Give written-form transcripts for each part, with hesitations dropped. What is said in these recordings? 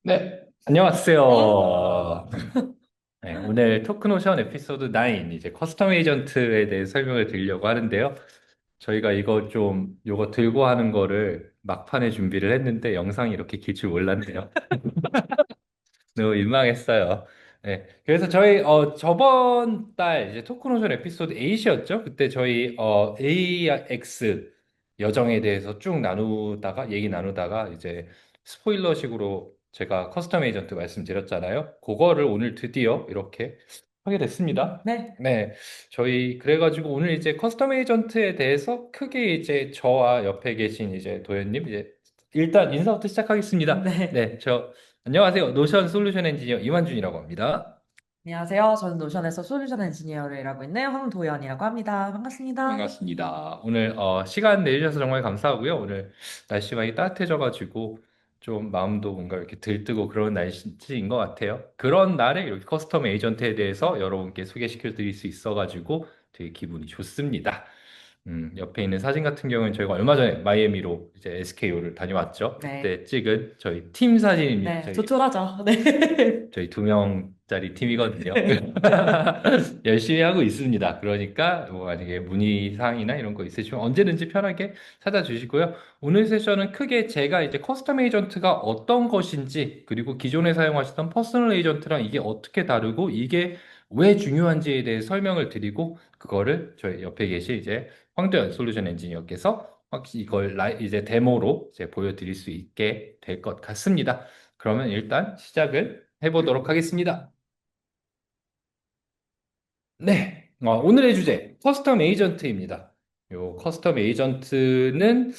네, 안녕하세요. 네, 오늘 토크노션 에피소드 9, 이제 커스텀 에이전트에 대해 설명을 드리려고 하는데요. 저희가 요거 들고 하는 거를 막판에 준비를 했는데 영상이 이렇게 길 줄 몰랐네요. 너무 민망했어요. 네, 그래서 저희 저번 달 이제 토크노션 에피소드 8이었죠? 그때 저희 AX 여정에 대해서 쭉 나누다가 얘기 나누다가 이제 스포일러식으로 제가 커스텀 에이전트 말씀드렸잖아요. 그거를 오늘 드디어 이렇게 하게 됐습니다. 네, 네, 저희 그래가지고 오늘 이제 커스텀 에이전트에 대해서 크게 이제 저와 옆에 계신 이제 도현님 이제 일단 인사부터 시작하겠습니다. 네. 네, 안녕하세요. 노션 솔루션 엔지니어 이만준이라고 합니다. 안녕하세요. 저는 노션에서 솔루션 엔지니어를 일하고 있는 황도연이라고 합니다. 반갑습니다. 반갑습니다. 오늘 시간 내주셔서 정말 감사하고요. 오늘 날씨 많이 따뜻해져가지고 좀 마음도 뭔가 이렇게 들뜨고 그런 날씨인 것 같아요. 그런 날에 이렇게 커스텀 에이전트에 대해서 여러분께 소개시켜 드릴 수 있어가지고 되게 기분이 좋습니다. 옆에 있는 사진 같은 경우는 저희가 얼마 전에 마이애미로 이제 SKO를 다녀왔죠. 네, 그때 찍은 저희 팀 사진입니다. 네, 조촐하죠. 네. 저희 2명짜리 팀이거든요. 열심히 하고 있습니다. 그러니까 뭐 만약에 문의사항이나 이런 거 있으시면 언제든지 편하게 찾아주시고요. 오늘 세션은 크게 제가 이제 커스텀 에이전트가 어떤 것인지 그리고 기존에 사용하시던 퍼스널 에이전트랑 이게 어떻게 다르고 이게 왜 중요한지에 대해 설명을 드리고 그거를 저희 옆에 계신 이제 황도연 솔루션 엔지니어께서 확실히 이걸 이제 데모로 이제 보여드릴 수 있게 될 것 같습니다. 그러면 일단 시작을 해보도록 하겠습니다. 네, 오늘의 주제 커스텀 에이전트입니다. 요 커스텀 에이전트는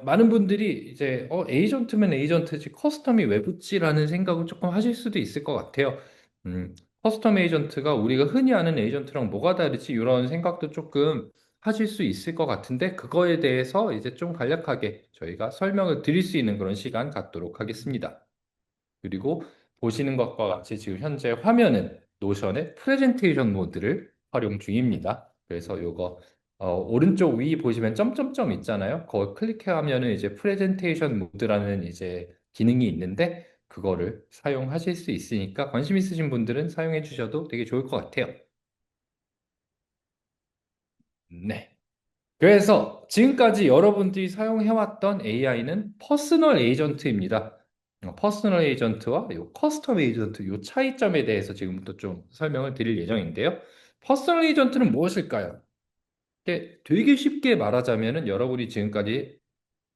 많은 분들이 이제 에이전트면 에이전트지 커스텀이 왜 붙지라는 생각을 조금 하실 수도 있을 것 같아요. 음, 커스텀 에이전트가 우리가 흔히 아는 에이전트랑 뭐가 다르지 이런 생각도 조금 하실 수 있을 것 같은데 그거에 대해서 이제 좀 간략하게 저희가 설명을 드릴 수 있는 그런 시간 갖도록 하겠습니다. 그리고 보시는 것과 같이 지금 현재 화면은 노션의 프레젠테이션 모드를 활용 중입니다. 그래서 요거 오른쪽 위 보시면 점점점 있잖아요. 그걸 클릭하면은 이제 프레젠테이션 모드라는 이제 기능이 있는데 그거를 사용하실 수 있으니까 관심 있으신 분들은 사용해 주셔도 되게 좋을 것 같아요. 네. 그래서 지금까지 여러분들이 사용해왔던 AI는 퍼스널 에이전트입니다. 퍼스널 에이전트와 요 커스텀 에이전트 요 차이점에 대해서 지금부터 좀 설명을 드릴 예정인데요. 퍼스널 에이전트는 무엇일까요? 되게 쉽게 말하자면은 여러분이 지금까지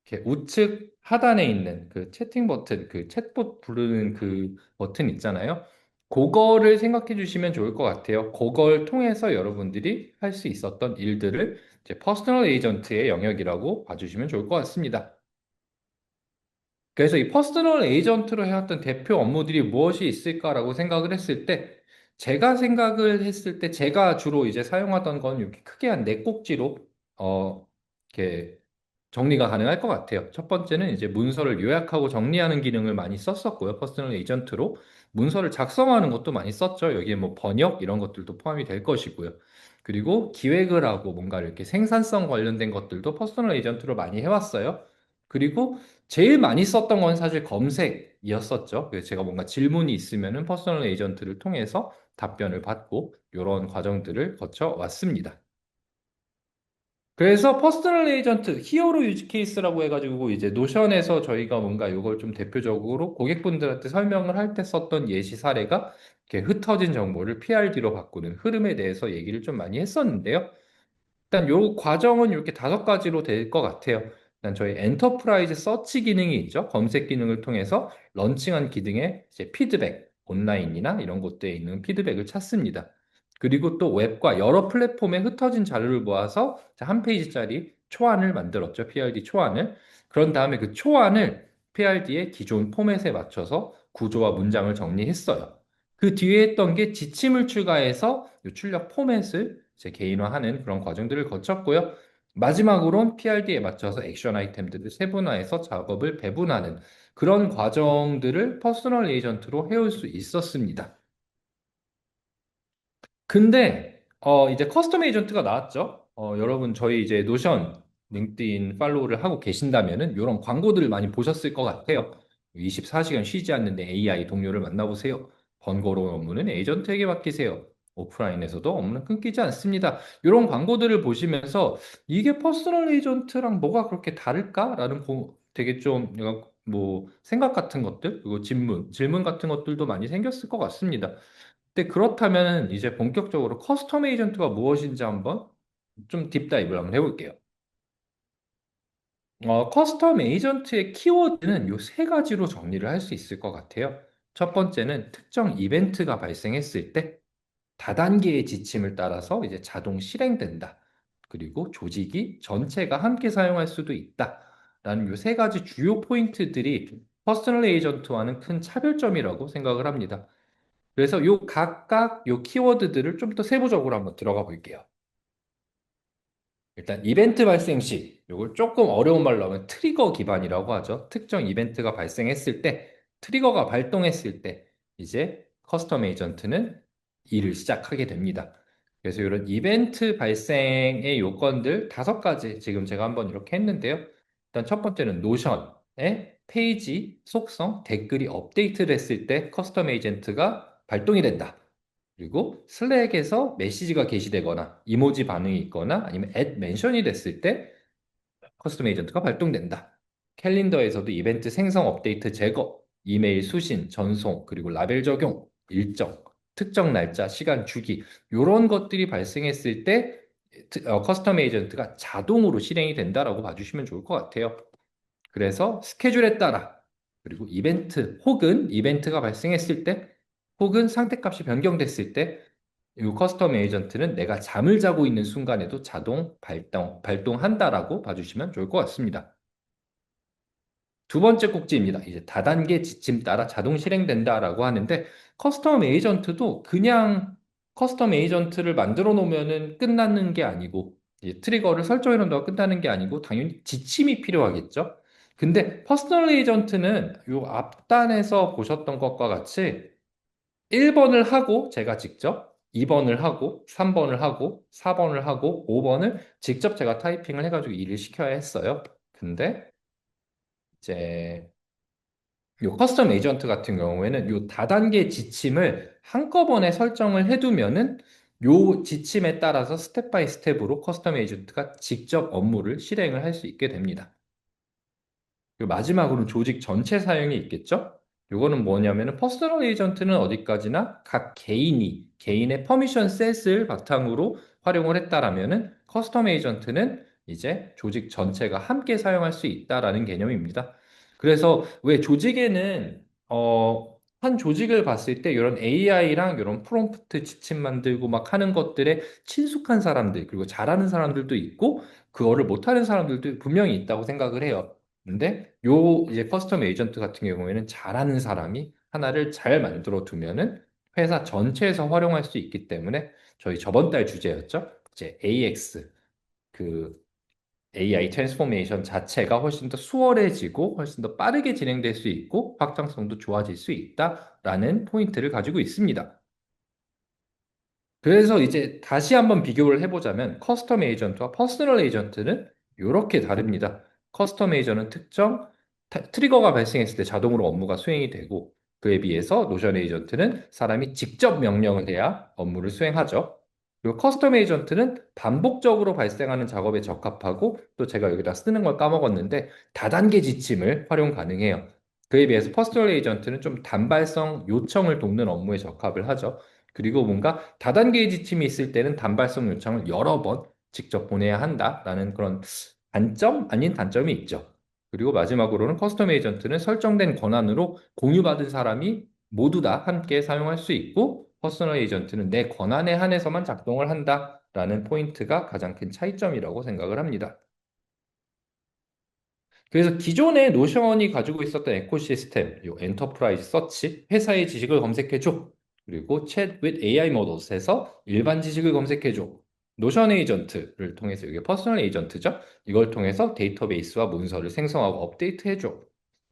이렇게 우측 하단에 있는 그 채팅 버튼, 그 챗봇 부르는 그 버튼 있잖아요. 그거를 생각해 주시면 좋을 것 같아요. 그걸 통해서 여러분들이 할 수 있었던 일들을 이제 퍼스널 에이전트의 영역이라고 봐주시면 좋을 것 같습니다. 그래서 이 퍼스널 에이전트로 해왔던 대표 업무들이 무엇이 있을까라고 생각을 했을 때, 제가 생각을 했을 때, 제가 주로 이제 사용하던 건 이렇게 크게 한 네 꼭지로, 이렇게 정리가 가능할 것 같아요. 첫 번째는 이제 문서를 요약하고 정리하는 기능을 많이 썼었고요. 퍼스널 에이전트로. 문서를 작성하는 것도 많이 썼죠. 여기에 뭐 번역 이런 것들도 포함이 될 것이고요. 그리고 기획을 하고 뭔가 이렇게 생산성 관련된 것들도 퍼스널 에이전트로 많이 해왔어요. 그리고 제일 많이 썼던 건 사실 검색이었었죠. 그래서 제가 뭔가 질문이 있으면은 퍼스널 에이전트를 통해서 답변을 받고 이런 과정들을 거쳐 왔습니다. 그래서 퍼스널 에이전트 히어로 유즈 케이스라고 해가지고 이제 노션에서 저희가 뭔가 이걸 좀 대표적으로 고객분들한테 설명을 할 때 썼던 예시 사례가 이렇게 흩어진 정보를 PRD로 바꾸는 흐름에 대해서 얘기를 좀 많이 했었는데요. 일단 요 과정은 이렇게 다섯 가지로 될 것 같아요. 일단 저희 엔터프라이즈 서치 기능이 있죠. 검색 기능을 통해서 런칭한 기능의 이제 피드백, 온라인이나 이런 곳들에 있는 피드백을 찾습니다. 그리고 또 웹과 여러 플랫폼에 흩어진 자료를 모아서 한 페이지짜리 초안을 만들었죠. PRD 초안을. 그런 다음에 그 초안을 PRD의 기존 포맷에 맞춰서 구조와 문장을 정리했어요. 그 뒤에 했던 게 지침을 추가해서 이 출력 포맷을 이제 개인화하는 그런 과정들을 거쳤고요. 마지막으론 PRD에 맞춰서 액션 아이템들을 세분화해서 작업을 배분하는 그런 과정들을 퍼스널 에이전트로 해올 수 있었습니다. 근데 이제 커스텀 에이전트가 나왔죠. 여러분 저희 이제 노션 링크드인 팔로우를 하고 계신다면은 이런 광고들을 많이 보셨을 것 같아요. 24시간 쉬지 않는 AI 동료를 만나보세요. 번거로운 업무는 에이전트에게 맡기세요. 오프라인에서도 업무는 끊기지 않습니다. 이런 광고들을 보시면서 이게 퍼스널 에이전트랑 뭐가 그렇게 다를까라는 되게 좀 뭐 생각 같은 것들, 그리고 질문 같은 것들도 많이 생겼을 것 같습니다. 근데 그렇다면 이제 본격적으로 커스텀 에이전트가 무엇인지 한번 좀 딥다이브를 한번 해볼게요. 커스텀 에이전트의 키워드는 요 세 가지로 정리를 할 수 있을 것 같아요. 첫 번째는 특정 이벤트가 발생했을 때 다단계의 지침을 따라서 이제 자동 실행된다. 그리고 조직이 전체가 함께 사용할 수도 있다. 라는 요 세 가지 주요 포인트들이 퍼스널 에이전트와는 큰 차별점이라고 생각을 합니다. 그래서 요 각각 요 키워드들을 좀 더 세부적으로 한번 들어가 볼게요. 일단 이벤트 발생 시, 이걸 조금 어려운 말로 하면 트리거 기반이라고 하죠. 특정 이벤트가 발생했을 때, 트리거가 발동했을 때, 이제 커스텀 에이전트는 일을 시작하게 됩니다. 그래서 이런 이벤트 발생의 요건들 5가지 지금 제가 한번 이렇게 했는데요. 일단 첫 번째는 노션의 페이지, 속성, 댓글이 업데이트됐을 때 커스텀 에이전트가 발동이 된다. 그리고 슬랙에서 메시지가 게시되거나 이모지 반응이 있거나 아니면 앳 멘션이 됐을 때 커스텀 에이전트가 발동된다. 캘린더에서도 이벤트 생성 업데이트 제거, 이메일 수신, 전송, 그리고 라벨 적용, 일정, 특정 날짜, 시간 주기 이런 것들이 발생했을 때 커스텀 에이전트가 자동으로 실행이 된다라고 봐주시면 좋을 것 같아요. 그래서 스케줄에 따라 그리고 이벤트 혹은 이벤트가 발생했을 때 혹은 상태값이 변경됐을 때 이 커스텀 에이전트는 내가 잠을 자고 있는 순간에도 자동 발동한다라고 봐주시면 좋을 것 같습니다. 두 번째 꼭지입니다. 이제 다단계 지침 따라 자동 실행된다라고 하는데 커스텀 에이전트도 그냥 커스텀 에이전트를 만들어 놓으면은 끝나는 게 아니고 이제 트리거를 설정해 놓는다고 끝나는 게 아니고 당연히 지침이 필요하겠죠. 근데 퍼스널 에이전트는 요 앞단에서 보셨던 것과 같이 1번을 하고 제가 직접 2번을 하고 3번을 하고 4번을 하고 5번을 직접 제가 타이핑을 해가지고 일을 시켜야 했어요. 근데 이제 요 커스텀 에이전트 같은 경우에는 요 다단계 지침을 한꺼번에 설정을 해두면은 요 지침에 따라서 스텝 바이 스텝으로 커스텀 에이전트가 직접 업무를 실행을 할 수 있게 됩니다. 그리고 마지막으로는 조직 전체 사용이 있겠죠? 요거는 뭐냐면은 퍼스널 에이전트는 어디까지나 각 개인의 퍼미션 셋을 바탕으로 활용을 했다라면은 커스텀 에이전트는 이제 조직 전체가 함께 사용할 수 있다라는 개념입니다. 그래서 왜 조직에는 한 조직을 봤을 때 이런 AI랑 이런 프롬프트 지침 만들고 막 하는 것들에 친숙한 사람들 그리고 잘하는 사람들도 있고 그거를 못하는 사람들도 분명히 있다고 생각을 해요. 근데 요 이제 커스텀 에이전트 같은 경우에는 잘하는 사람이 하나를 잘 만들어 두면은 회사 전체에서 활용할 수 있기 때문에 저희 저번 달 주제였죠. 이제 AX 그 AI 트랜스포메이션 자체가 훨씬 더 수월해지고 훨씬 더 빠르게 진행될 수 있고 확장성도 좋아질 수 있다라는 포인트를 가지고 있습니다. 그래서 이제 다시 한번 비교를 해보자면 커스텀 에이전트와 퍼스널 에이전트는 이렇게 다릅니다. 커스텀 에이전트는 특정 트리거가 발생했을 때 자동으로 업무가 수행이 되고 그에 비해서 노션 에이전트는 사람이 직접 명령을 해야 업무를 수행하죠. 그리고 커스텀 에이전트는 반복적으로 발생하는 작업에 적합하고 또 제가 여기다 쓰는 걸 까먹었는데 다단계 지침을 활용 가능해요. 그에 비해서 퍼스널 에이전트는 좀 단발성 요청을 돕는 업무에 적합을 하죠. 그리고 뭔가 다단계의 지침이 있을 때는 단발성 요청을 여러 번 직접 보내야 한다라는 그런 단점 아닌 단점이 있죠. 그리고 마지막으로는 커스텀 에이전트는 설정된 권한으로 공유받은 사람이 모두 다 함께 사용할 수 있고 퍼스널 에이전트는 내 권한에 한해서만 작동을 한다라는 포인트가 가장 큰 차이점이라고 생각을 합니다. 그래서 기존의 노션이 가지고 있었던 에코시스템, 요 엔터프라이즈 서치, 회사의 지식을 검색해줘. 그리고 챗 with AI models에서 일반 지식을 검색해줘. 노션 에이전트를 통해서 이게 퍼스널 에이전트죠. 이걸 통해서 데이터베이스와 문서를 생성하고 업데이트해줘.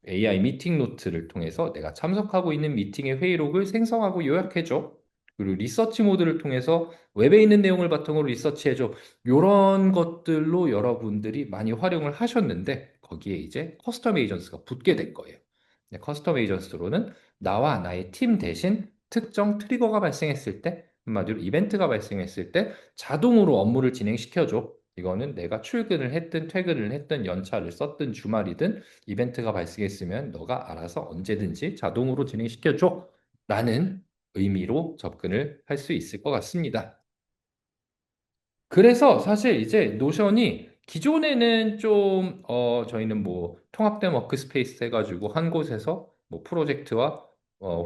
AI 미팅 노트를 통해서 내가 참석하고 있는 미팅의 회의록을 생성하고 요약해줘. 그리고 리서치 모드를 통해서 웹에 있는 내용을 바탕으로 리서치해줘. 이런 것들로 여러분들이 많이 활용을 하셨는데 거기에 이제 커스텀 에이전트가 붙게 된 거예요. 네, 커스텀 에이전스로는 나와 나의 팀 대신 특정 트리거가 발생했을 때, 한마디로 이벤트가 발생했을 때 자동으로 업무를 진행시켜줘. 이거는 내가 출근을 했든 퇴근을 했든 연차를 썼든 주말이든 이벤트가 발생했으면 너가 알아서 언제든지 자동으로 진행시켜줘. 라는 의미로 접근을 할 수 있을 것 같습니다. 그래서 사실 이제 노션이 기존에는 좀, 저희는 뭐 통합된 워크스페이스 해가지고 한 곳에서 뭐 프로젝트와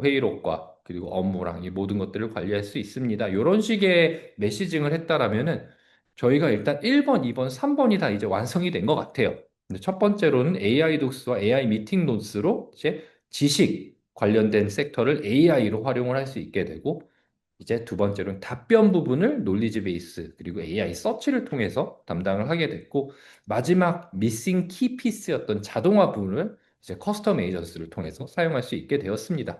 회의록과 그리고 업무랑 이 모든 것들을 관리할 수 있습니다. 이런 식의 메시징을 했다라면은 저희가 일단 1번, 2번, 3번이 다 이제 완성이 된 것 같아요. 근데 첫 번째로는 AI 독스와 AI 미팅 노스로 이제 지식 관련된 섹터를 AI로 활용을 할 수 있게 되고, 이제 두 번째로는 답변 부분을 놀리지 베이스 그리고 AI 서치를 통해서 담당을 하게 됐고, 마지막 미싱 키 피스였던 자동화 부분을 이제 커스텀 에이전스를 통해서 사용할 수 있게 되었습니다.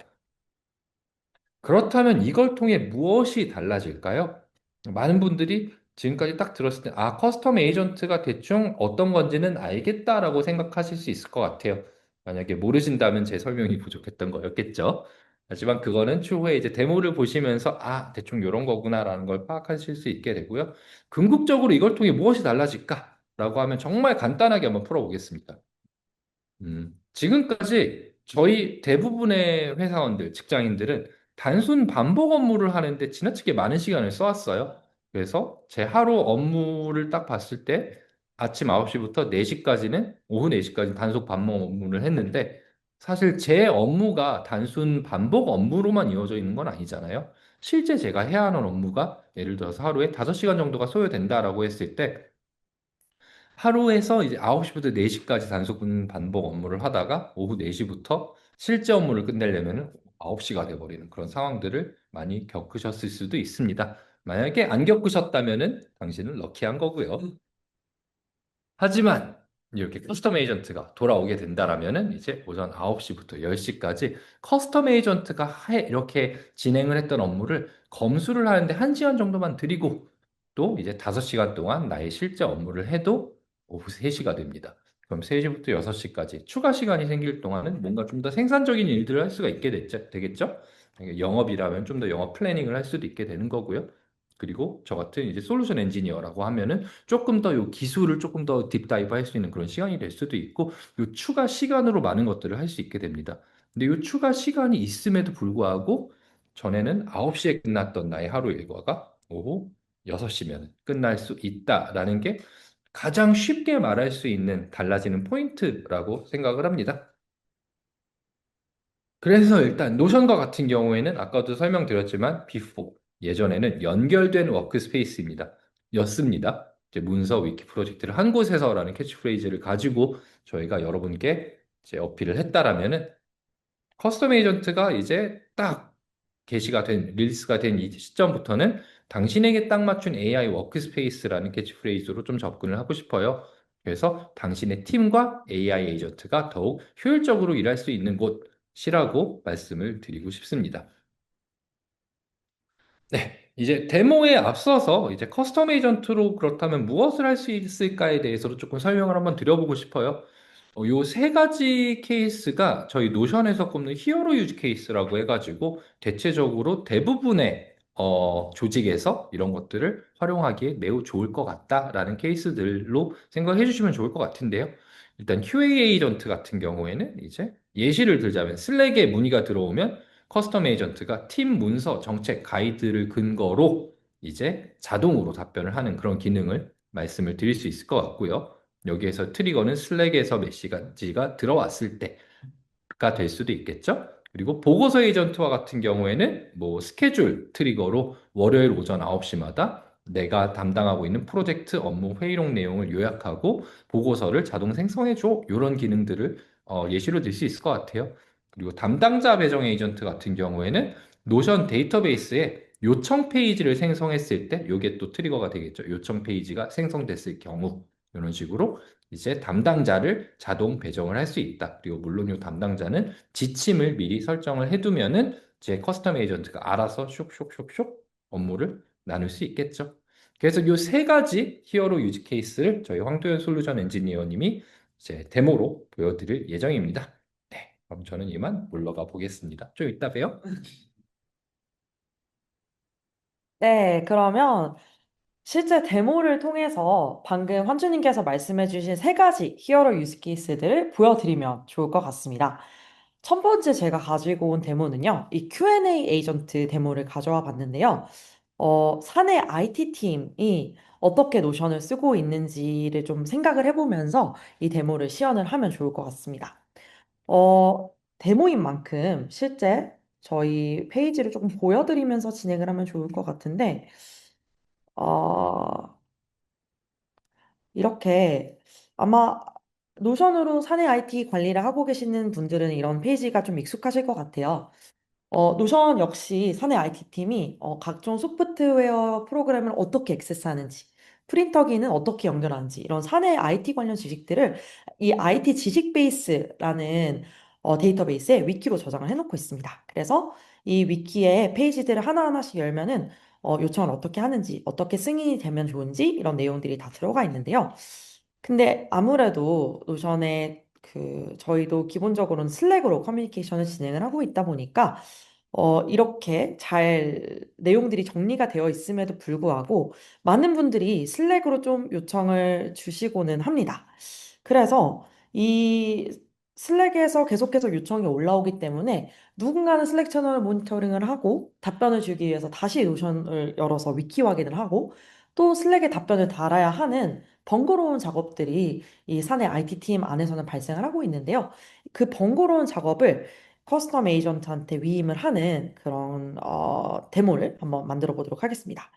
그렇다면 이걸 통해 무엇이 달라질까요? 많은 분들이 지금까지 딱 들었을 때, 아, 커스텀 에이전트가 대충 어떤 건지는 알겠다라고 생각하실 수 있을 것 같아요. 만약에 모르신다면 제 설명이 부족했던 거였겠죠. 하지만 그거는 추후에 이제 데모를 보시면서, 아, 대충 이런 거구나라는 걸 파악하실 수 있게 되고요. 궁극적으로 이걸 통해 무엇이 달라질까라고 하면 정말 간단하게 한번 풀어보겠습니다. 지금까지 저희 대부분의 회사원들, 직장인들은 단순 반복 업무를 하는데 지나치게 많은 시간을 써왔어요. 그래서 제 하루 업무를 딱 봤을 때 아침 9시부터 4시까지는, 오후 4시까지 단속 반복 업무를 했는데, 사실 제 업무가 단순 반복 업무로만 이어져 있는 건 아니잖아요. 실제 제가 해야 하는 업무가 예를 들어서 하루에 5시간 정도가 소요된다라고 했을 때, 하루에서 이제 9시부터 4시까지 단속 반복 업무를 하다가 오후 4시부터 실제 업무를 끝내려면 9시가 돼버리는 그런 상황들을 많이 겪으셨을 수도 있습니다. 만약에 안 겪으셨다면은 당신은 럭키한 거고요. 하지만 이렇게 커스텀 에이전트가 돌아오게 된다라면은 이제 오전 9시부터 10시까지 커스텀 에이전트가 이렇게 진행을 했던 업무를 검수를 하는데 1시간 정도만 드리고, 또 이제 5시간 동안 나의 실제 업무를 해도 오후 3시가 됩니다. 그럼 3시부터 6시까지 추가 시간이 생길 동안은 뭔가 좀 더 생산적인 일들을 할 수가 있게 되겠죠? 영업이라면 좀 더 영업 플래닝을 할 수도 있게 되는 거고요. 그리고 저 같은 이제 솔루션 엔지니어라고 하면은 조금 더 요 기술을 조금 더 딥다이브 할 수 있는 그런 시간이 될 수도 있고, 요 추가 시간으로 많은 것들을 할 수 있게 됩니다. 근데 요 추가 시간이 있음에도 불구하고 전에는 9시에 끝났던 나의 하루 일과가 오후 6시면 끝날 수 있다라는 게 가장 쉽게 말할 수 있는 달라지는 포인트라고 생각을 합니다. 그래서 일단 노션과 같은 경우에는 아까도 설명드렸지만 비포, 예전에는 연결된 워크스페이스입니다. 였습니다. 이제 문서 위키 프로젝트를 한 곳에서라는 캐치프레이즈를 가지고 저희가 여러분께 이제 어필을 했다라면은, 커스텀 에이전트가 이제 딱 게시가 된, 릴리스가 된 이 시점부터는 당신에게 딱 맞춘 AI 워크스페이스라는 캐치프레이즈로 좀 접근을 하고 싶어요. 그래서 당신의 팀과 AI 에이전트가 더욱 효율적으로 일할 수 있는 곳이라고 말씀을 드리고 싶습니다. 네, 이제 데모에 앞서서 이제 커스텀 에이전트로 그렇다면 무엇을 할 수 있을까에 대해서도 조금 설명을 한번 드려보고 싶어요. 요 세 가지 케이스가 저희 노션에서 꼽는 히어로 유즈 케이스라고 해가지고 대체적으로 대부분의 조직에서 이런 것들을 활용하기에 매우 좋을 것 같다라는 케이스들로 생각해 주시면 좋을 것 같은데요. 일단 QA 에이전트 같은 경우에는 이제 예시를 들자면 슬랙에 문의가 들어오면 커스텀 에이전트가 팀 문서, 정책, 가이드를 근거로 이제 자동으로 답변을 하는 그런 기능을 말씀을 드릴 수 있을 것 같고요. 여기에서 트리거는 슬랙에서 메시지가 들어왔을 때가 될 수도 있겠죠. 그리고 보고서 에이전트와 같은 경우에는 뭐 스케줄 트리거로 월요일 오전 9시마다 내가 담당하고 있는 프로젝트 업무 회의록 내용을 요약하고 보고서를 자동 생성해줘. 이런 기능들을 예시로 들 수 있을 것 같아요. 그리고 담당자 배정 에이전트 같은 경우에는 노션 데이터베이스에 요청 페이지를 생성했을 때, 이게 또 트리거가 되겠죠. 요청 페이지가 생성됐을 경우, 이런 식으로 이제 담당자를 자동 배정을 할 수 있다. 그리고 물론 이 담당자는 지침을 미리 설정을 해두면은 제 커스텀 에이전트가 알아서 쇽쇽쇽쇽 업무를 나눌 수 있겠죠. 그래서 이 세 가지 히어로 유즈 케이스를 저희 황도현 솔루션 엔지니어님이 이제 데모로 보여드릴 예정입니다. 네. 그럼 저는 이만 물러가 보겠습니다. 좀 이따 봬요. 네, 그러면 실제 데모를 통해서 방금 환주님께서 말씀해주신 세 가지 히어로 유스 케이스들을 보여드리면 좋을 것 같습니다. 첫 번째 제가 가지고 온 데모는요, 이 Q&A 에이전트 데모를 가져와 봤는데요. 사내 IT 팀이 어떻게 노션을 쓰고 있는지를 좀 생각을 해보면서 이 데모를 시연을 하면 좋을 것 같습니다. 데모인 만큼 실제 저희 페이지를 조금 보여드리면서 진행을 하면 좋을 것 같은데, 어, 이렇게 아마 노션으로 사내 IT 관리를 하고 계시는 분들은 이런 페이지가 좀 익숙하실 것 같아요. 노션 역시 사내 IT팀이 각종 소프트웨어 프로그램을 어떻게 액세스하는지, 프린터기는 어떻게 연결하는지, 이런 사내 IT 관련 지식들을 이 IT 지식 베이스라는 데이터베이스에 위키로 저장을 해놓고 있습니다. 그래서 이 위키에 페이지들을 하나하나씩 열면은 요청을 어떻게 하는지, 어떻게 승인이 되면 좋은지 이런 내용들이 다 들어가 있는데요. 근데 아무래도 노션에 저희도 기본적으로는 슬랙으로 커뮤니케이션을 진행을 하고 있다 보니까 이렇게 잘 내용들이 정리가 되어 있음에도 불구하고 많은 분들이 슬랙으로 좀 요청을 주시고는 합니다. 그래서 이 슬랙에서 계속해서 요청이 올라오기 때문에 누군가는 슬랙 채널을 모니터링을 하고 답변을 주기 위해서 다시 노션을 열어서 위키 확인을 하고 또 슬랙에 답변을 달아야 하는 번거로운 작업들이 이 사내 IT 팀 안에서는 발생을 하고 있는데요. 그 번거로운 작업을 커스텀 에이전트한테 위임을 하는 그런 데모를 한번 만들어 보도록 하겠습니다.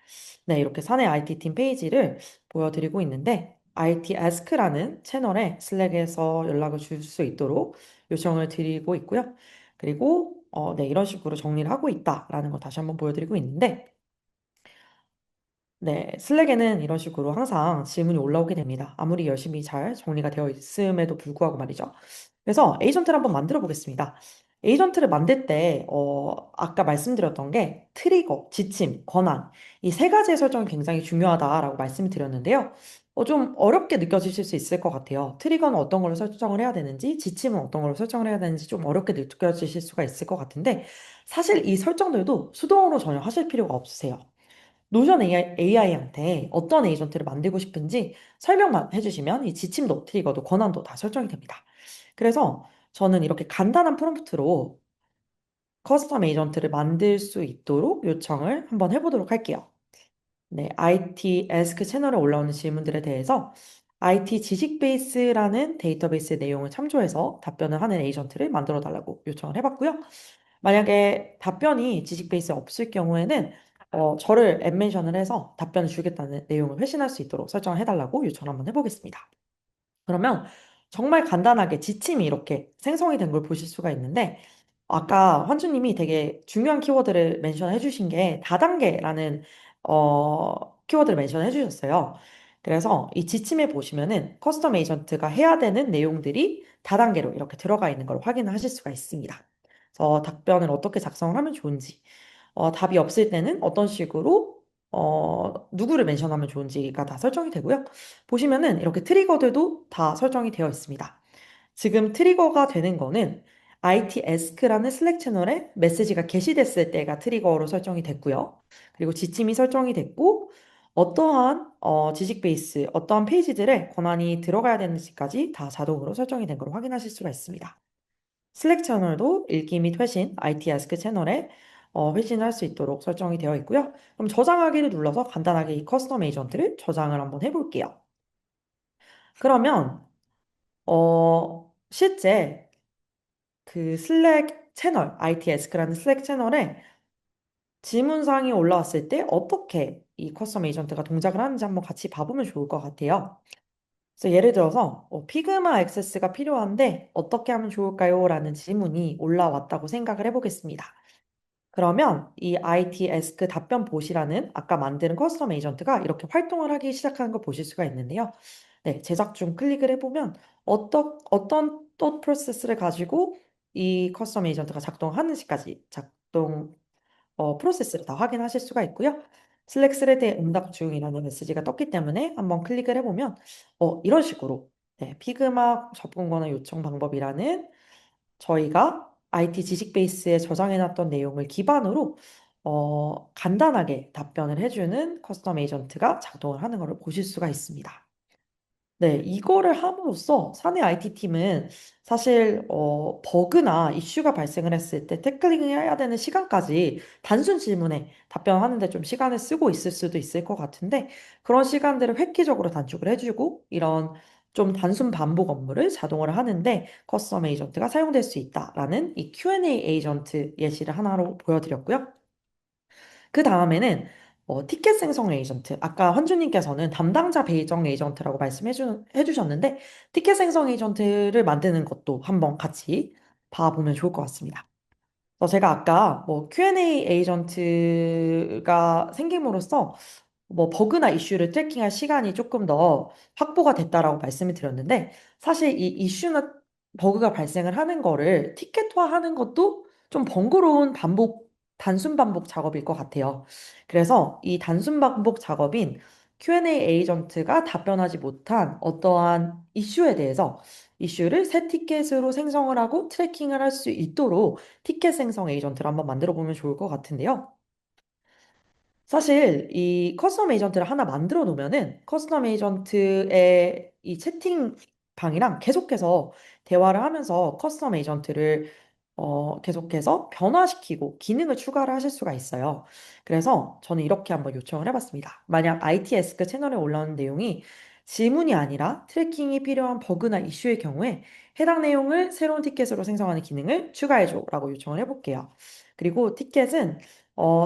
네, 이렇게 사내 IT 팀 페이지를 보여드리고 있는데 IT Ask라는 채널에 슬랙에서 연락을 줄 수 있도록 요청을 드리고 있고요. 그리고 네, 이런 식으로 정리를 하고 있다라는 거 다시 한번 보여드리고 있는데 네, 슬랙에는 이런 식으로 항상 질문이 올라오게 됩니다. 아무리 열심히 잘 정리가 되어 있음에도 불구하고 말이죠. 그래서 에이전트를 한번 만들어 보겠습니다. 에이전트를 만들 때, 아까 말씀드렸던 게 트리거, 지침, 권한, 이 세 가지의 설정이 굉장히 중요하다라고 말씀을 드렸는데요. 좀 어렵게 느껴지실 수 있을 것 같아요. 트리거는 어떤 걸로 설정을 해야 되는지, 지침은 어떤 걸로 설정을 해야 되는지 좀 어렵게 느껴지실 수가 있을 것 같은데, 사실 이 설정들도 수동으로 전혀 하실 필요가 없으세요. 노션 AI한테 어떤 에이전트를 만들고 싶은지 설명만 해주시면 이 지침도 트리거도 권한도 다 설정이 됩니다. 그래서 저는 이렇게 간단한 프롬프트로 커스텀 에이전트를 만들 수 있도록 요청을 한번 해보도록 할게요. 네, IT Ask 채널에 올라오는 질문들에 대해서 IT 지식 베이스라는 데이터베이스 내용을 참조해서 답변을 하는 에이전트를 만들어 달라고 요청을 해봤고요. 만약에 답변이 지식 베이스에 없을 경우에는 저를 앱멘션을 해서 답변을 주겠다는 내용을 회신할 수 있도록 설정을 해달라고 요청을 한번 해보겠습니다. 그러면 정말 간단하게 지침이 이렇게 생성이 된 걸 보실 수가 있는데 아까 환주님이 되게 중요한 키워드를 멘션해 주신 게 다단계라는 키워드를 멘션해 주셨어요. 그래서 이 지침에 보시면은 커스텀 에이전트가 해야 되는 내용들이 다단계로 이렇게 들어가 있는 걸 확인하실 수가 있습니다. 그래서 답변을 어떻게 작성을 하면 좋은지, 답이 없을 때는 어떤 식으로 누구를 멘션하면 좋은지가 다 설정이 되고요. 보시면은 이렇게 트리거들도 다 설정이 되어 있습니다. 지금 트리거가 되는 거는 IT Ask라는 슬랙 채널에 메시지가 게시됐을 때가 트리거로 설정이 됐고요. 그리고 지침이 설정이 됐고, 어떠한 지식 베이스, 어떠한 페이지들에 권한이 들어가야 되는지까지 다 자동으로 설정이 된 걸 확인하실 수가 있습니다. 슬랙 채널도 읽기 및 회신, IT Ask 채널에 회신을 할 수 있도록 설정이 되어 있고요. 그럼 저장하기를 눌러서 간단하게 이 커스텀 에이전트를 저장을 한번 해볼게요. 그러면 실제 그 슬랙 채널, IT 에스크라는 슬랙 채널에 질문사항이 올라왔을 때 어떻게 이 커스텀 에이전트가 동작을 하는지 한번 같이 봐보면 좋을 것 같아요. 그래서 예를 들어서 피그마 액세스가 필요한데 어떻게 하면 좋을까요? 라는 질문이 올라왔다고 생각을 해보겠습니다. 그러면 이 IT 에스크 답변 봇이라는 아까 만드는 커스텀 에이전트가 이렇게 활동을 하기 시작하는 걸 보실 수가 있는데요. 네, 제작 중 클릭을 해보면 어떤 또 프로세스를 가지고 이 커스텀 에이전트가 작동하는지까지 프로세스를 다 확인하실 수가 있고요. 슬랙 스레드에 응답 중이라는 메시지가 떴기 때문에 한번 클릭을 해보면 이런 식으로 네, 피그마 접근 권한 요청 방법이라는 저희가 IT 지식 베이스에 저장해놨던 내용을 기반으로 간단하게 답변을 해주는 커스텀 에이전트가 작동을 하는 것을 보실 수가 있습니다. 네, 이거를 함으로써 사내 IT팀은 사실 버그나 이슈가 발생을 했을 때 태클링해야 되는 시간까지 단순 질문에 답변하는데 좀 시간을 쓰고 있을 수도 있을 것 같은데 그런 시간들을 획기적으로 단축을 해주고 이런 좀 단순 반복 업무를 자동화를 하는데 커스텀 에이전트가 사용될 수 있다라는 이 Q&A 에이전트 예시를 하나로 보여드렸고요. 그 다음에는 티켓 생성 에이전트. 아까 환주님께서는 담당자 배정 에이전트라고 해주셨는데, 티켓 생성 에이전트를 만드는 것도 한번 같이 봐보면 좋을 것 같습니다. 제가 아까 뭐 Q&A 에이전트가 생김으로써 뭐 버그나 이슈를 트래킹할 시간이 조금 더 확보가 됐다라고 말씀을 드렸는데 사실 이 이슈나 버그가 발생을 하는 거를 티켓화하는 것도 좀 번거로운 단순 반복 작업일 것 같아요. 그래서 이 단순 반복 작업인 Q&A 에이전트가 답변하지 못한 어떠한 이슈에 대해서 이슈를 새 티켓으로 생성을 하고 트래킹을 할 수 있도록 티켓 생성 에이전트를 한번 만들어 보면 좋을 것 같은데요. 사실 이 커스텀 에이전트를 하나 만들어 놓으면은 커스텀 에이전트의 이 채팅방이랑 계속해서 대화를 하면서 커스텀 에이전트를 계속해서 변화시키고 기능을 추가를 하실 수가 있어요. 그래서 저는 이렇게 한번 요청을 해봤습니다. 만약 IT 에스크 채널에 올라오는 내용이 질문이 아니라 트래킹이 필요한 버그나 이슈의 경우에 해당 내용을 새로운 티켓으로 생성하는 기능을 추가해줘라고 요청을 해볼게요. 그리고 티켓은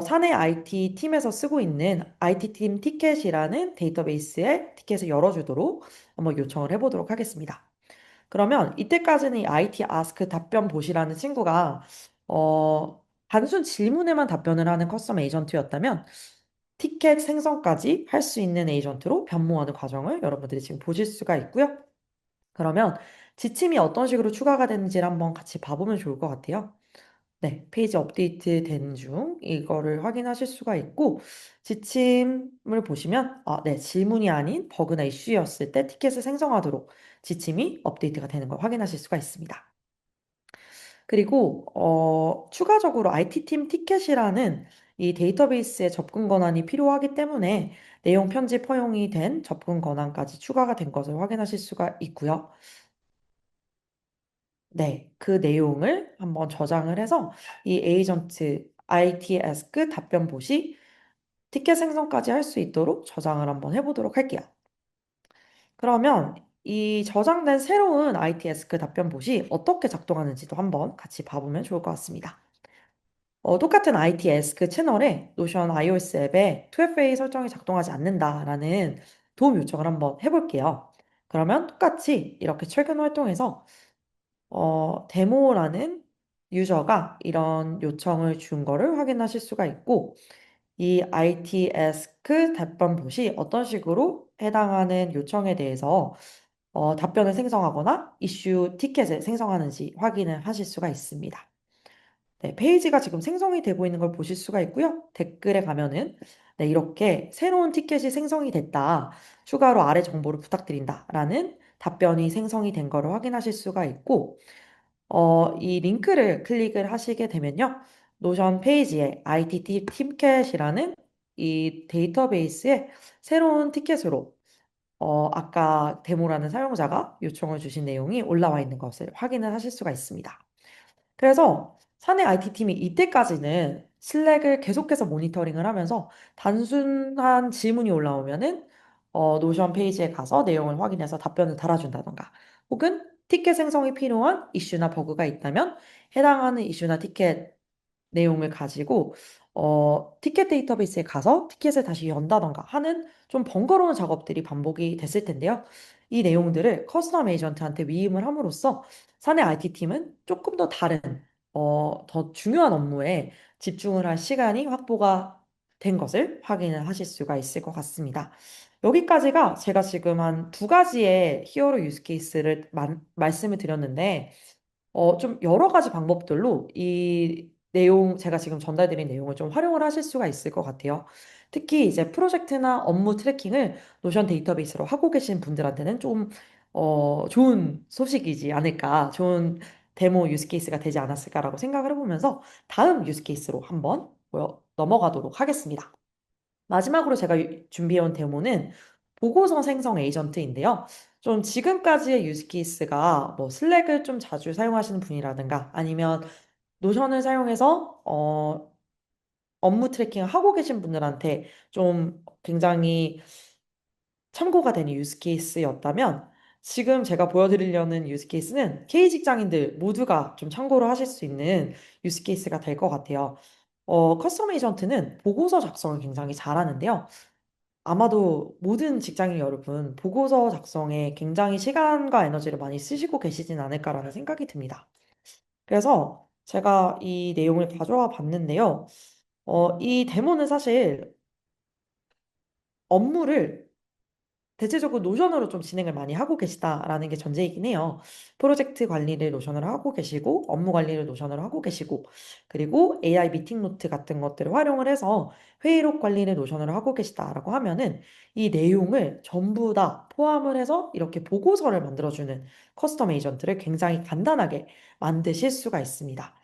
사내 IT 팀에서 쓰고 있는 IT 팀 티켓이라는 데이터베이스에 티켓을 열어주도록 한번 요청을 해보도록 하겠습니다. 그러면 이때까지는 이 IT 아스크 답변 보시라는 친구가 단순 질문에만 답변을 하는 커스텀 에이전트였다면 티켓 생성까지 할 수 있는 에이전트로 변모하는 과정을 여러분들이 지금 보실 수가 있고요. 그러면 지침이 어떤 식으로 추가가 되는지를 한번 같이 봐보면 좋을 것 같아요. 네, 페이지 업데이트 되는 중 이거를 확인하실 수가 있고 지침을 보시면 네, 질문이 아닌 버그나 이슈였을 때 티켓을 생성하도록 지침이 업데이트가 되는 걸 확인하실 수가 있습니다. 그리고 추가적으로 IT팀 티켓이라는 이 데이터베이스에 접근 권한이 필요하기 때문에 내용 편집 허용이 된 접근 권한까지 추가가 된 것을 확인하실 수가 있고요. 네, 그 내용을 한번 저장을 해서 이 에이전트 IT ask 답변 보시 티켓 생성까지 할 수 있도록 저장을 한번 해보도록 할게요. 그러면 이 저장된 새로운 IT ask 답변 보시 어떻게 작동하는지도 한번 같이 봐보면 좋을 것 같습니다. 똑같은 IT ask 채널에 노션 iOS 앱에 2FA 설정이 작동하지 않는다라는 도움 요청을 한번 해볼게요. 그러면 똑같이 이렇게 최근 활동에서 데모라는 유저가 이런 요청을 준 거를 확인하실 수가 있고, 이 IT ask 답변 봇이 어떤 식으로 해당하는 요청에 대해서 답변을 생성하거나 이슈 티켓을 생성하는지 확인을 하실 수가 있습니다. 네, 페이지가 지금 생성이 되고 있는 걸 보실 수가 있고요. 댓글에 가면은 네, 이렇게 새로운 티켓이 생성이 됐다. 추가로 아래 정보를 부탁드린다. 라는 답변이 생성이 된 거를 확인하실 수가 있고, 이 링크를 클릭을 하시게 되면요. 노션 페이지에 ITT 팀캣이라는 이 데이터베이스에 새로운 티켓으로 아까 데모라는 사용자가 요청을 주신 내용이 올라와 있는 것을 확인을 하실 수가 있습니다. 그래서 사내 IT팀이 이때까지는 슬랙을 계속해서 모니터링을 하면서 단순한 질문이 올라오면은 노션 페이지에 가서 내용을 확인해서 답변을 달아준다던가 혹은 티켓 생성이 필요한 이슈나 버그가 있다면 해당하는 이슈나 티켓 내용을 가지고 티켓 데이터베이스에 가서 티켓을 다시 연다던가 하는 좀 번거로운 작업들이 반복이 됐을 텐데요. 이 내용들을 커스텀 에이전트한테 위임을 함으로써 사내 IT팀은 조금 더 다른, 더 중요한 업무에 집중을 할 시간이 확보가 된 것을 확인을 하실 수가 있을 것 같습니다. 여기까지가 제가 지금 한 두 가지의 히어로 유스 케이스를 말씀을 드렸는데, 좀 여러 가지 방법들로 이 내용, 제가 지금 전달드린 내용을 좀 활용을 하실 수가 있을 것 같아요. 특히 이제 프로젝트나 업무 트래킹을 노션 데이터베이스로 하고 계신 분들한테는 좀, 좋은 소식이지 않을까, 좋은 데모 유스 케이스가 되지 않았을까라고 생각을 해보면서 다음 유스 케이스로 한번 넘어가도록 하겠습니다. 마지막으로 제가 준비해온 데모는 보고서 생성 에이전트인데요. 좀 지금까지의 유스 케이스가 뭐 슬랙을 좀 자주 사용하시는 분이라든가 아니면 노션을 사용해서 업무 트래킹을 하고 계신 분들한테 좀 굉장히 참고가 되는 유스 케이스였다면 지금 제가 보여드리려는 유스 케이스는 K 직장인들 모두가 좀 참고를 하실 수 있는 유스 케이스가 될 것 같아요. 커스텀 에이전트는 보고서 작성을 굉장히 잘하는데요. 아마도 모든 직장인 여러분, 보고서 작성에 굉장히 시간과 에너지를 많이 쓰시고 계시진 않을까라는 생각이 듭니다. 그래서 제가 이 내용을 가져와 봤는데요. 이 데모는 사실 업무를 대체적으로 노션으로 좀 진행을 많이 하고 계시다라는 게 전제이긴 해요. 프로젝트 관리를 노션으로 하고 계시고, 업무 관리를 노션으로 하고 계시고, 그리고 AI 미팅 노트 같은 것들을 활용을 해서 회의록 관리를 노션으로 하고 계시다라고 하면은 이 내용을 전부 다 포함을 해서 이렇게 보고서를 만들어주는 커스텀 에이전트를 굉장히 간단하게 만드실 수가 있습니다.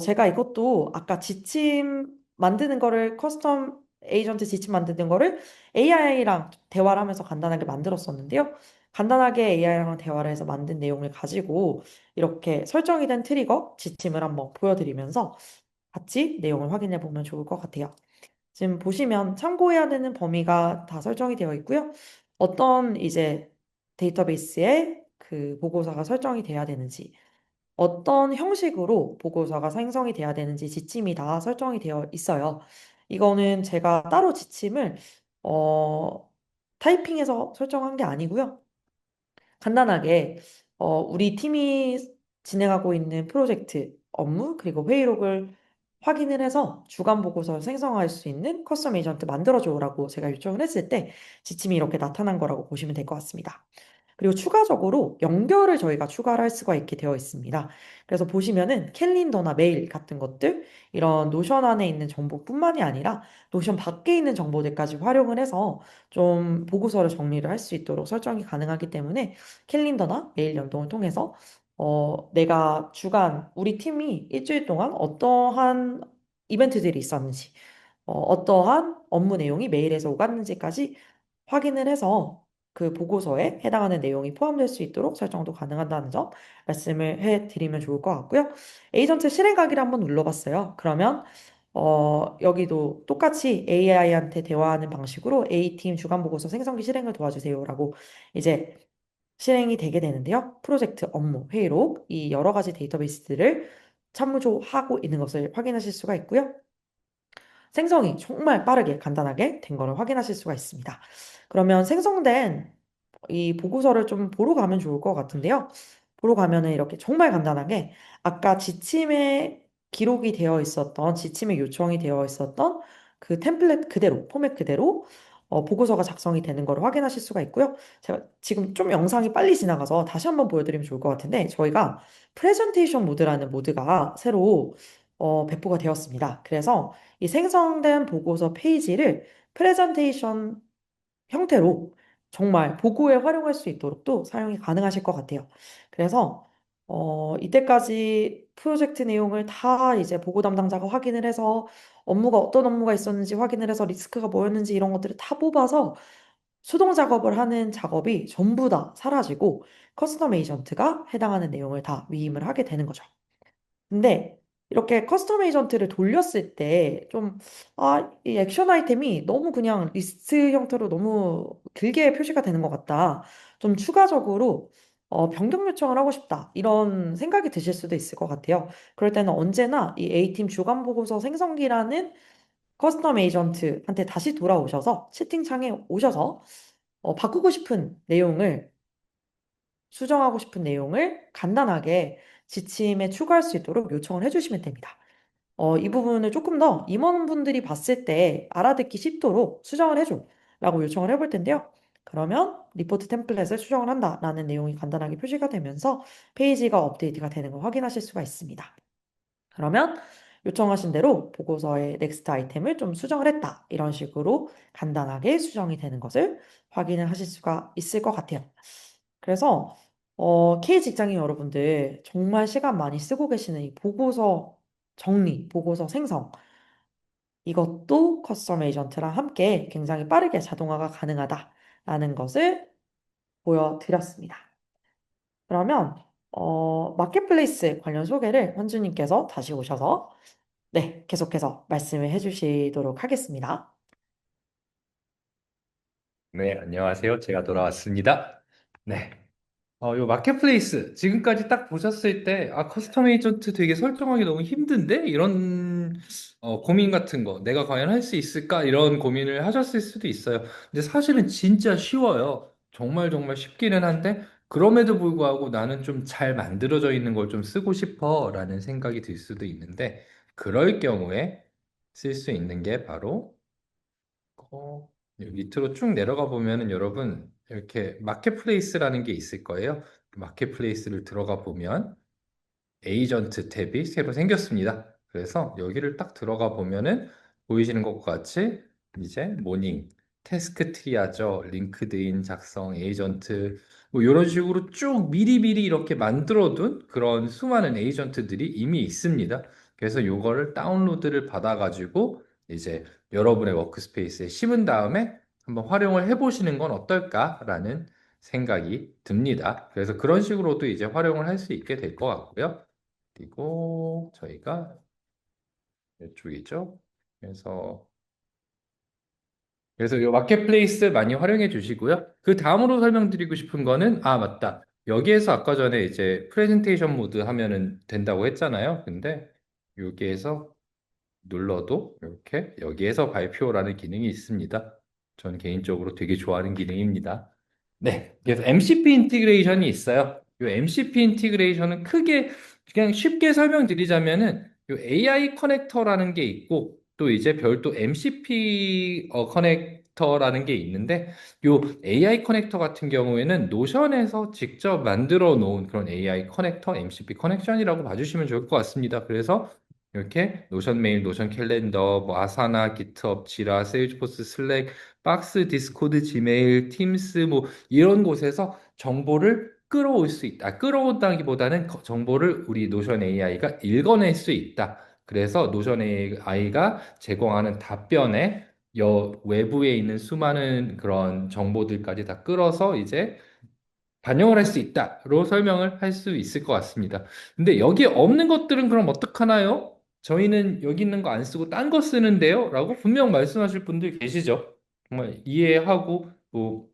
제가 이것도 아까 지침 만드는 거를 커스텀 에이전트 지침 만드는 거를 AI랑 대화를 하면서 간단하게 만들었었는데요. 간단하게 AI랑 대화를 해서 만든 내용을 가지고 이렇게 설정이 된 트리거 지침을 한번 보여드리면서 같이 내용을 확인해 보면 좋을 것 같아요. 지금 보시면 참고해야 되는 범위가 다 설정이 되어 있고요. 어떤 이제 데이터베이스에 그 보고서가 설정이 돼야 되는지, 어떤 형식으로 보고서가 생성이 돼야 되는지 지침이 다 설정이 되어 있어요. 이거는 제가 따로 지침을 어, 타이핑해서 설정한 게 아니고요. 간단하게 우리 팀이 진행하고 있는 프로젝트 업무 그리고 회의록을 확인을 해서 주간 보고서를 생성할 수 있는 커스텀 에이전트 만들어줘라고 제가 요청을 했을 때 지침이 이렇게 나타난 거라고 보시면 될 것 같습니다. 그리고 추가적으로 연결을 저희가 추가를 할 수가 있게 되어 있습니다. 그래서 보시면은 캘린더나 메일 같은 것들, 이런 노션 안에 있는 정보뿐만이 아니라 노션 밖에 있는 정보들까지 활용을 해서 좀 보고서를 정리를 할 수 있도록 설정이 가능하기 때문에 캘린더나 메일 연동을 통해서 내가 주간 우리 팀이 일주일 동안 어떠한 이벤트들이 있었는지, 어떠한 업무 내용이 메일에서 오갔는지까지 확인을 해서 그 보고서에 해당하는 내용이 포함될 수 있도록 설정도 가능하다는 점 말씀을 해드리면 좋을 것 같고요. 에이전트 실행 가기를 한번 눌러봤어요. 그러면 여기도 똑같이 AI한테 대화하는 방식으로 A팀 주간 보고서 생성기 실행을 도와주세요라고 이제 실행이 되게 되는데요. 프로젝트 업무, 회의록, 이 여러 가지 데이터베이스들을 참조하고 있는 것을 확인하실 수가 있고요. 생성이 정말 빠르게 간단하게 된 거를 확인하실 수가 있습니다. 그러면 생성된 이 보고서를 좀 보러 가면 좋을 것 같은데요. 보러 가면은 이렇게 정말 간단하게 아까 지침에 기록이 되어 있었던, 지침에 요청이 되어 있었던 그 템플릿 그대로, 포맷 그대로 보고서가 작성이 되는 걸 확인하실 수가 있고요. 제가 지금 좀 영상이 빨리 지나가서 다시 한번 보여드리면 좋을 것 같은데 저희가 프레젠테이션 모드라는 모드가 새로 배포가 되었습니다. 그래서 이 생성된 보고서 페이지를 프레젠테이션 형태로 정말 보고에 활용할 수 있도록 또 사용이 가능하실 것 같아요. 그래서 이때까지 프로젝트 내용을 다 이제 보고 담당자가 확인을 해서 업무가 어떤 업무가 있었는지 확인을 해서 리스크가 뭐였는지 이런 것들을 다 뽑아서 수동 작업을 하는 작업이 전부 다 사라지고 커스텀 에이전트가 해당하는 내용을 다 위임을 하게 되는 거죠. 근데 이렇게 커스텀 에이전트를 돌렸을 때 좀, 이 액션 아이템이 너무 그냥 리스트 형태로 너무 길게 표시가 되는 것 같다. 좀 추가적으로 변경 요청을 하고 싶다. 이런 생각이 드실 수도 있을 것 같아요. 그럴 때는 언제나 이 A팀 주간 보고서 생성기라는 커스텀 에이전트한테 다시 돌아오셔서 채팅창에 오셔서 바꾸고 싶은 내용을 수정하고 싶은 내용을 간단하게 지침에 추가할 수 있도록 요청을 해주시면 됩니다. 이 부분을 조금 더 임원분들이 봤을 때 알아듣기 쉽도록 수정을 해줘 라고 요청을 해볼 텐데요. 그러면 리포트 템플릿을 수정을 한다라는 내용이 간단하게 표시가 되면서 페이지가 업데이트가 되는 걸 확인하실 수가 있습니다. 그러면 요청하신 대로 보고서의 넥스트 아이템을 좀 수정을 했다. 이런 식으로 간단하게 수정이 되는 것을 확인을 하실 수가 있을 것 같아요. 그래서 K 직장인 여러분들 정말 시간 많이 쓰고 계시는 이 보고서 정리, 보고서 생성. 이것도 커스텀 에이전트랑 함께 굉장히 빠르게 자동화가 가능하다라는 것을 보여드렸습니다. 그러면 마켓플레이스 관련 소개를 현주님께서 다시 오셔서 네, 계속해서 말씀을 해주시도록 하겠습니다. 네, 안녕하세요. 제가 돌아왔습니다. 네. 요 마켓플레이스 지금까지 딱 보셨을 때 커스텀 에이전트 되게 설정하기 너무 힘든데 이런 고민 같은 거 내가 과연 할 수 있을까 이런 고민을 하셨을 수도 있어요. 근데 사실은 진짜 쉬워요. 정말 정말 쉽기는 한데 그럼에도 불구하고 나는 좀 잘 만들어져 있는 걸 좀 쓰고 싶어라는 생각이 들 수도 있는데 그럴 경우에 쓸 수 있는 게 바로 밑으로 쭉 내려가 보면은 여러분 이렇게 마켓플레이스라는 게 있을 거예요. 그 마켓플레이스를 들어가 보면 에이전트 탭이 새로 생겼습니다. 그래서 여기를 딱 들어가 보면은 보이시는 것과 같이 이제 모닝, 태스크 트리아저, 링크드인 작성, 에이전트 뭐 이런 식으로 쭉 미리미리 이렇게 만들어둔 그런 수많은 에이전트들이 이미 있습니다. 그래서 요거를 다운로드를 받아가지고 이제 여러분의 워크스페이스에 심은 다음에 한번 활용을 해보시는 건 어떨까라는 생각이 듭니다. 그래서 그런 식으로도 이제 활용을 할 수 있게 될 것 같고요. 그리고 저희가 이쪽이죠. 그래서 이 마켓플레이스 많이 활용해 주시고요. 그 다음으로 설명드리고 싶은 거는 맞다. 여기에서 아까 전에 이제 프레젠테이션 모드 하면은 된다고 했잖아요. 근데 여기에서 눌러도 이렇게 여기에서 발표라는 기능이 있습니다. 전 개인적으로 되게 좋아하는 기능입니다. 네, 그래서 MCP 인티그레이션이 있어요. 이 MCP 인티그레이션은 크게 그냥 쉽게 설명드리자면은 이 AI 커넥터라는 게 있고 또 이제 별도 MCP 커넥터라는 게 있는데 이 AI 커넥터 같은 경우에는 노션에서 직접 만들어 놓은 그런 AI 커넥터, MCP 커넥션이라고 봐주시면 좋을 것 같습니다. 그래서 이렇게 노션 메일, 노션 캘린더, 뭐 아사나, 기트업, 지라, 세일즈포스, 슬랙, 박스, 디스코드, 지메일, 팀스 뭐 이런 곳에서 정보를 끌어올 수 있다. 끌어온다기보다는 정보를 우리 노션 AI가 읽어낼 수 있다. 그래서 노션 AI가 제공하는 답변에 외부에 있는 수많은 그런 정보들까지 다 끌어서 이제 반영을 할 수 있다로 설명을 할 수 있을 것 같습니다. 근데 여기에 없는 것들은 그럼 어떡하나요? 저희는 여기 있는 거 안 쓰고 딴 거 쓰는데요? 라고 분명 말씀하실 분들 계시죠? 정말 이해하고 뭐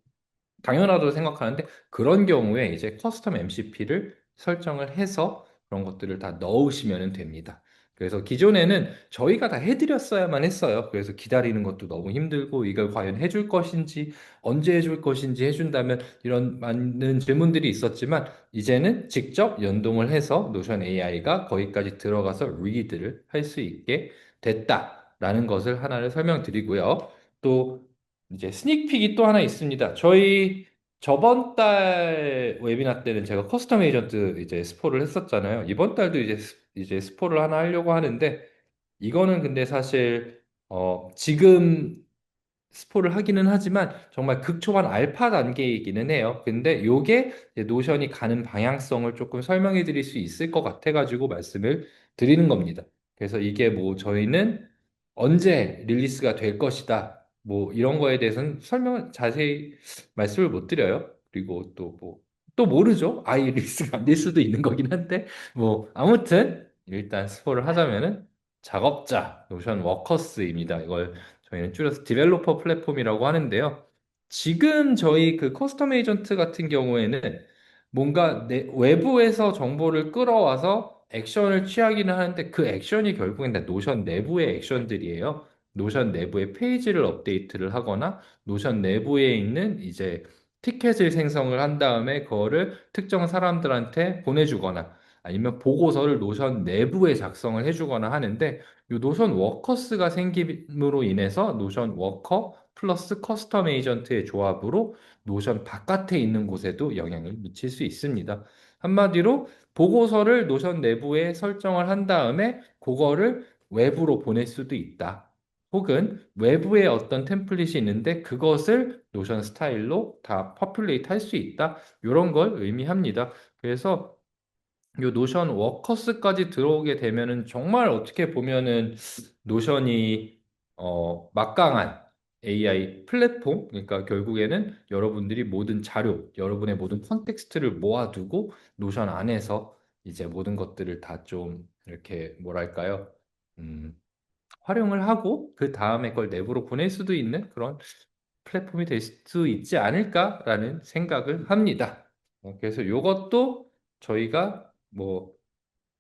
당연하다고 생각하는데 그런 경우에 이제 커스텀 MCP를 설정을 해서 그런 것들을 다 넣으시면 됩니다. 그래서 기존에는 저희가 다 해드렸어야만 했어요. 그래서 기다리는 것도 너무 힘들고 이걸 과연 해줄 것인지 언제 해줄 것인지 해준다면 이런 많은 질문들이 있었지만 이제는 직접 연동을 해서 노션 AI가 거기까지 들어가서 리드를 할 수 있게 됐다라는 것을 하나를 설명드리고요. 또 이제 스닉픽이 또 하나 있습니다. 저희 저번 달 웨비나 때는 제가 커스텀 에이전트 이제 스포를 했었잖아요. 이번 달도 이제 스포를 하나 하려고 하는데 이거는 근데 사실 지금 스포를 하기는 하지만 정말 극초반 알파 단계이기는 해요. 근데 요게 이제 노션이 가는 방향성을 조금 설명해 드릴 수 있을 것 같아가지고 말씀을 드리는 겁니다. 그래서 이게 뭐 저희는 언제 릴리스가 될 것이다. 뭐 이런 거에 대해서는 설명을 자세히 말씀을 못 드려요. 그리고 또 뭐, 또 모르죠. 아예 릴리스가 안 될 수도 있는 거긴 한데 뭐 아무튼 일단 스포를 하자면은 작업자 노션 워커스입니다. 이걸 저희는 줄여서 디벨로퍼 플랫폼이라고 하는데요. 지금 저희 그 커스텀 에이전트 같은 경우에는 뭔가 외부에서 정보를 끌어와서 액션을 취하기는 하는데 그 액션이 결국엔 다 노션 내부의 액션들이에요. 노션 내부의 페이지를 업데이트를 하거나 노션 내부에 있는 이제 티켓을 생성을 한 다음에 그거를 특정 사람들한테 보내주거나 아니면 보고서를 노션 내부에 작성을 해주거나 하는데 이 노션 워커스가 생김으로 인해서 노션 워커 플러스 커스텀 에이전트의 조합으로 노션 바깥에 있는 곳에도 영향을 미칠 수 있습니다. 한마디로 보고서를 노션 내부에 설정을 한 다음에 그거를 외부로 보낼 수도 있다. 혹은 외부에 어떤 템플릿이 있는데 그것을 노션 스타일로 다 퍼퓰레이트 할 수 있다. 이런 걸 의미합니다. 그래서 요 노션 워커스까지 들어오게 되면은 정말 어떻게 보면은 노션이 막강한 AI 플랫폼, 그러니까 결국에는 여러분들이 모든 자료, 여러분의 모든 컨텍스트를 모아두고 노션 안에서 이제 모든 것들을 다 좀 이렇게 뭐랄까요? 음, 활용을 하고 그 다음에 걸 내부로 보낼 수도 있는 그런 플랫폼이 될 수 있지 않을까라는 생각을 합니다. 그래서 이것도 저희가 뭐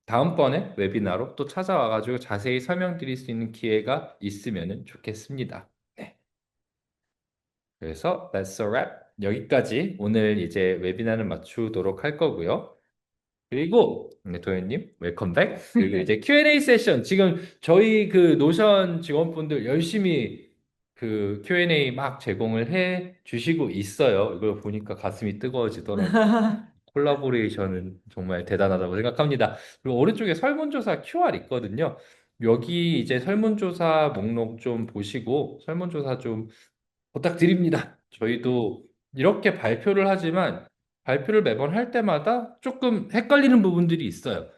다음번에 웨비나로 또 찾아와가지고 자세히 설명드릴 수 있는 기회가 있으면 좋겠습니다. 네. 그래서 that's a wrap. 여기까지 오늘 이제 웨비나를 맞추도록 할 거고요. 그리고 네, 도현님 웰컴 백. 그리고 이제 Q&A 세션 지금 저희 그 노션 직원분들 열심히 그 Q&A 막 제공을 해 주시고 있어요. 이걸 보니까 가슴이 뜨거워지더라고요. 콜라보레이션은 정말 대단하다고 생각합니다. 그리고 오른쪽에 설문조사 QR 있거든요. 여기 이제 설문조사 목록 좀 보시고 설문조사 좀 부탁드립니다. 저희도 이렇게 발표를 하지만 발표를 매번 할 때마다 조금 헷갈리는 부분들이 있어요.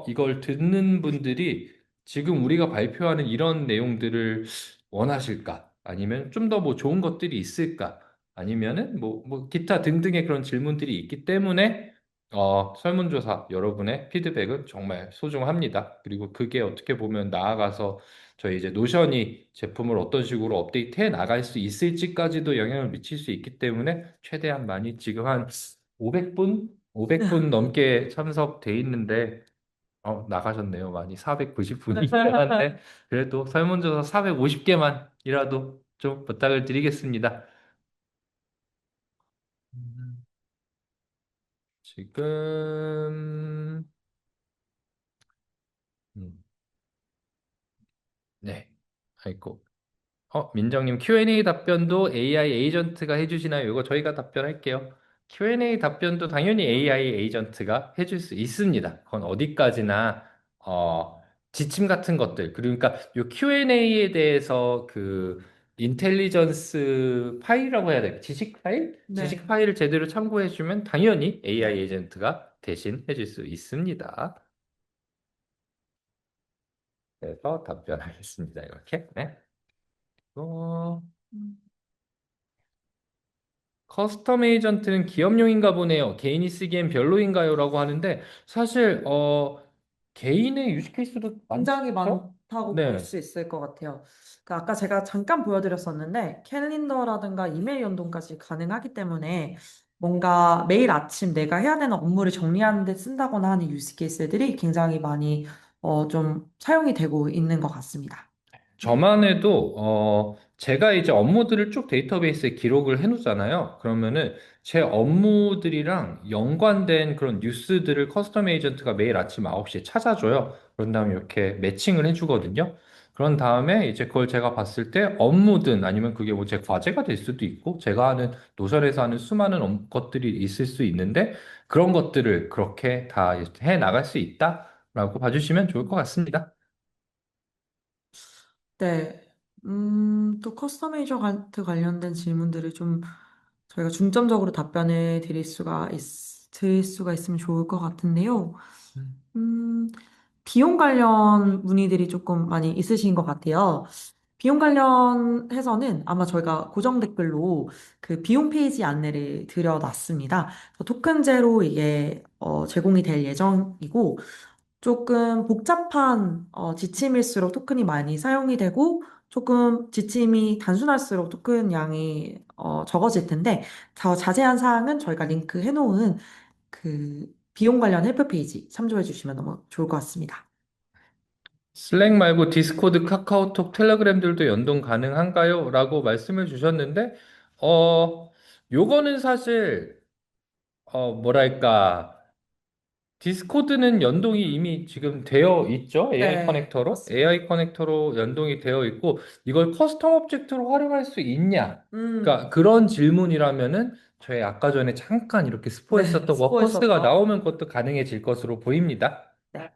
이걸 듣는 분들이 지금 우리가 발표하는 이런 내용들을 원하실까? 아니면 좀 더 뭐 좋은 것들이 있을까? 아니면은 뭐 기타 등등의 그런 질문들이 있기 때문에 설문조사 여러분의 피드백은 정말 소중합니다. 그리고 그게 어떻게 보면 나아가서 저희 이제 노션이 제품을 어떤 식으로 업데이트해 나갈 수 있을지까지도 영향을 미칠 수 있기 때문에 최대한 많이 지금 한 500분 넘게 참석돼 있는데 나가셨네요. 많이 490분이긴 한데 그래도 설문조사 450개만이라도 좀 부탁을 드리겠습니다. 지금 음, 네. 아이고. 민정님, Q&A 답변도 AI 에이전트가 해주시나요? 이거 저희가 답변할게요. Q&A 답변도 당연히 AI 에이전트가 해줄 수 있습니다. 그건 어디까지나, 지침 같은 것들. 그러니까 이 Q&A에 대해서 그, 인텔리전스 파일이라고 해야 될까? 지식 파일? 네. 지식 파일을 제대로 참고해주면 당연히 AI 에이전트가 대신 해줄 수 있습니다. 그래서 답변하겠습니다. 이렇게. 네. 어, 커스텀 에이전트는 기업용인가 보네요. 개인이 쓰기엔 별로인가요? 라고 하는데 사실 개인의 유즈 케이스도 굉장히 많죠? 많다고 볼 네. 수 있을 것 같아요. 그러니까 아까 제가 잠깐 보여드렸었는데 캘린더라든가 이메일 연동까지 가능하기 때문에 뭔가 매일 아침 내가 해야 되는 업무를 정리하는 데 쓴다거나 하는 유스 케이스들이 굉장히 많이 좀 사용이 되고 있는 것 같습니다. 저만 해도 제가 이제 업무들을 쭉 데이터베이스에 기록을 해놓잖아요. 그러면은 제 업무들이랑 연관된 그런 뉴스들을 커스텀 에이전트가 매일 아침 9시에 찾아줘요. 그런 다음에 이렇게 매칭을 해주거든요. 그런 다음에 이제 그걸 제가 봤을 때 업무든 아니면 그게 뭐 제 과제가 될 수도 있고 제가 하는 노선에서 하는 수많은 것들이 있을 수 있는데 그런 것들을 그렇게 다 해 나갈 수 있다라고 봐주시면 좋을 것 같습니다. 네. 또 커스터메이저 관련된 질문들을 좀 저희가 중점적으로 답변을 드릴 수가 있으면 좋을 것 같은데요. 음, 비용 관련 문의들이 조금 많이 있으신 것 같아요. 비용 관련해서는 아마 저희가 고정 댓글로 그 비용 페이지 안내를 드려놨습니다. 토큰제로 이게 제공이 될 예정이고, 조금 복잡한 지침일수록 토큰이 많이 사용이 되고 조금 지침이 단순할수록 토큰 양이 적어질 텐데 더 자세한 사항은 저희가 링크 해놓은 그 비용 관련 헬프 페이지 참조해 주시면 너무 좋을 것 같습니다. 슬랙 말고 디스코드, 카카오톡, 텔레그램들도 연동 가능한가요? 라고 말씀을 주셨는데, 요거는 사실, 뭐랄까, 디스코드는 연동이 이미 지금 되어 있죠? AI 네, 커넥터로? 맞습니다. AI 커넥터로 연동이 되어 있고, 이걸 커스텀 오브젝트로 활용할 수 있냐? 그러니까 음, 그런 질문이라면은, 저희 아까 전에 잠깐 이렇게 네, 스포했었던 워커스가 스포했었죠. 나오면 그것도 가능해질 것으로 보입니다. 네.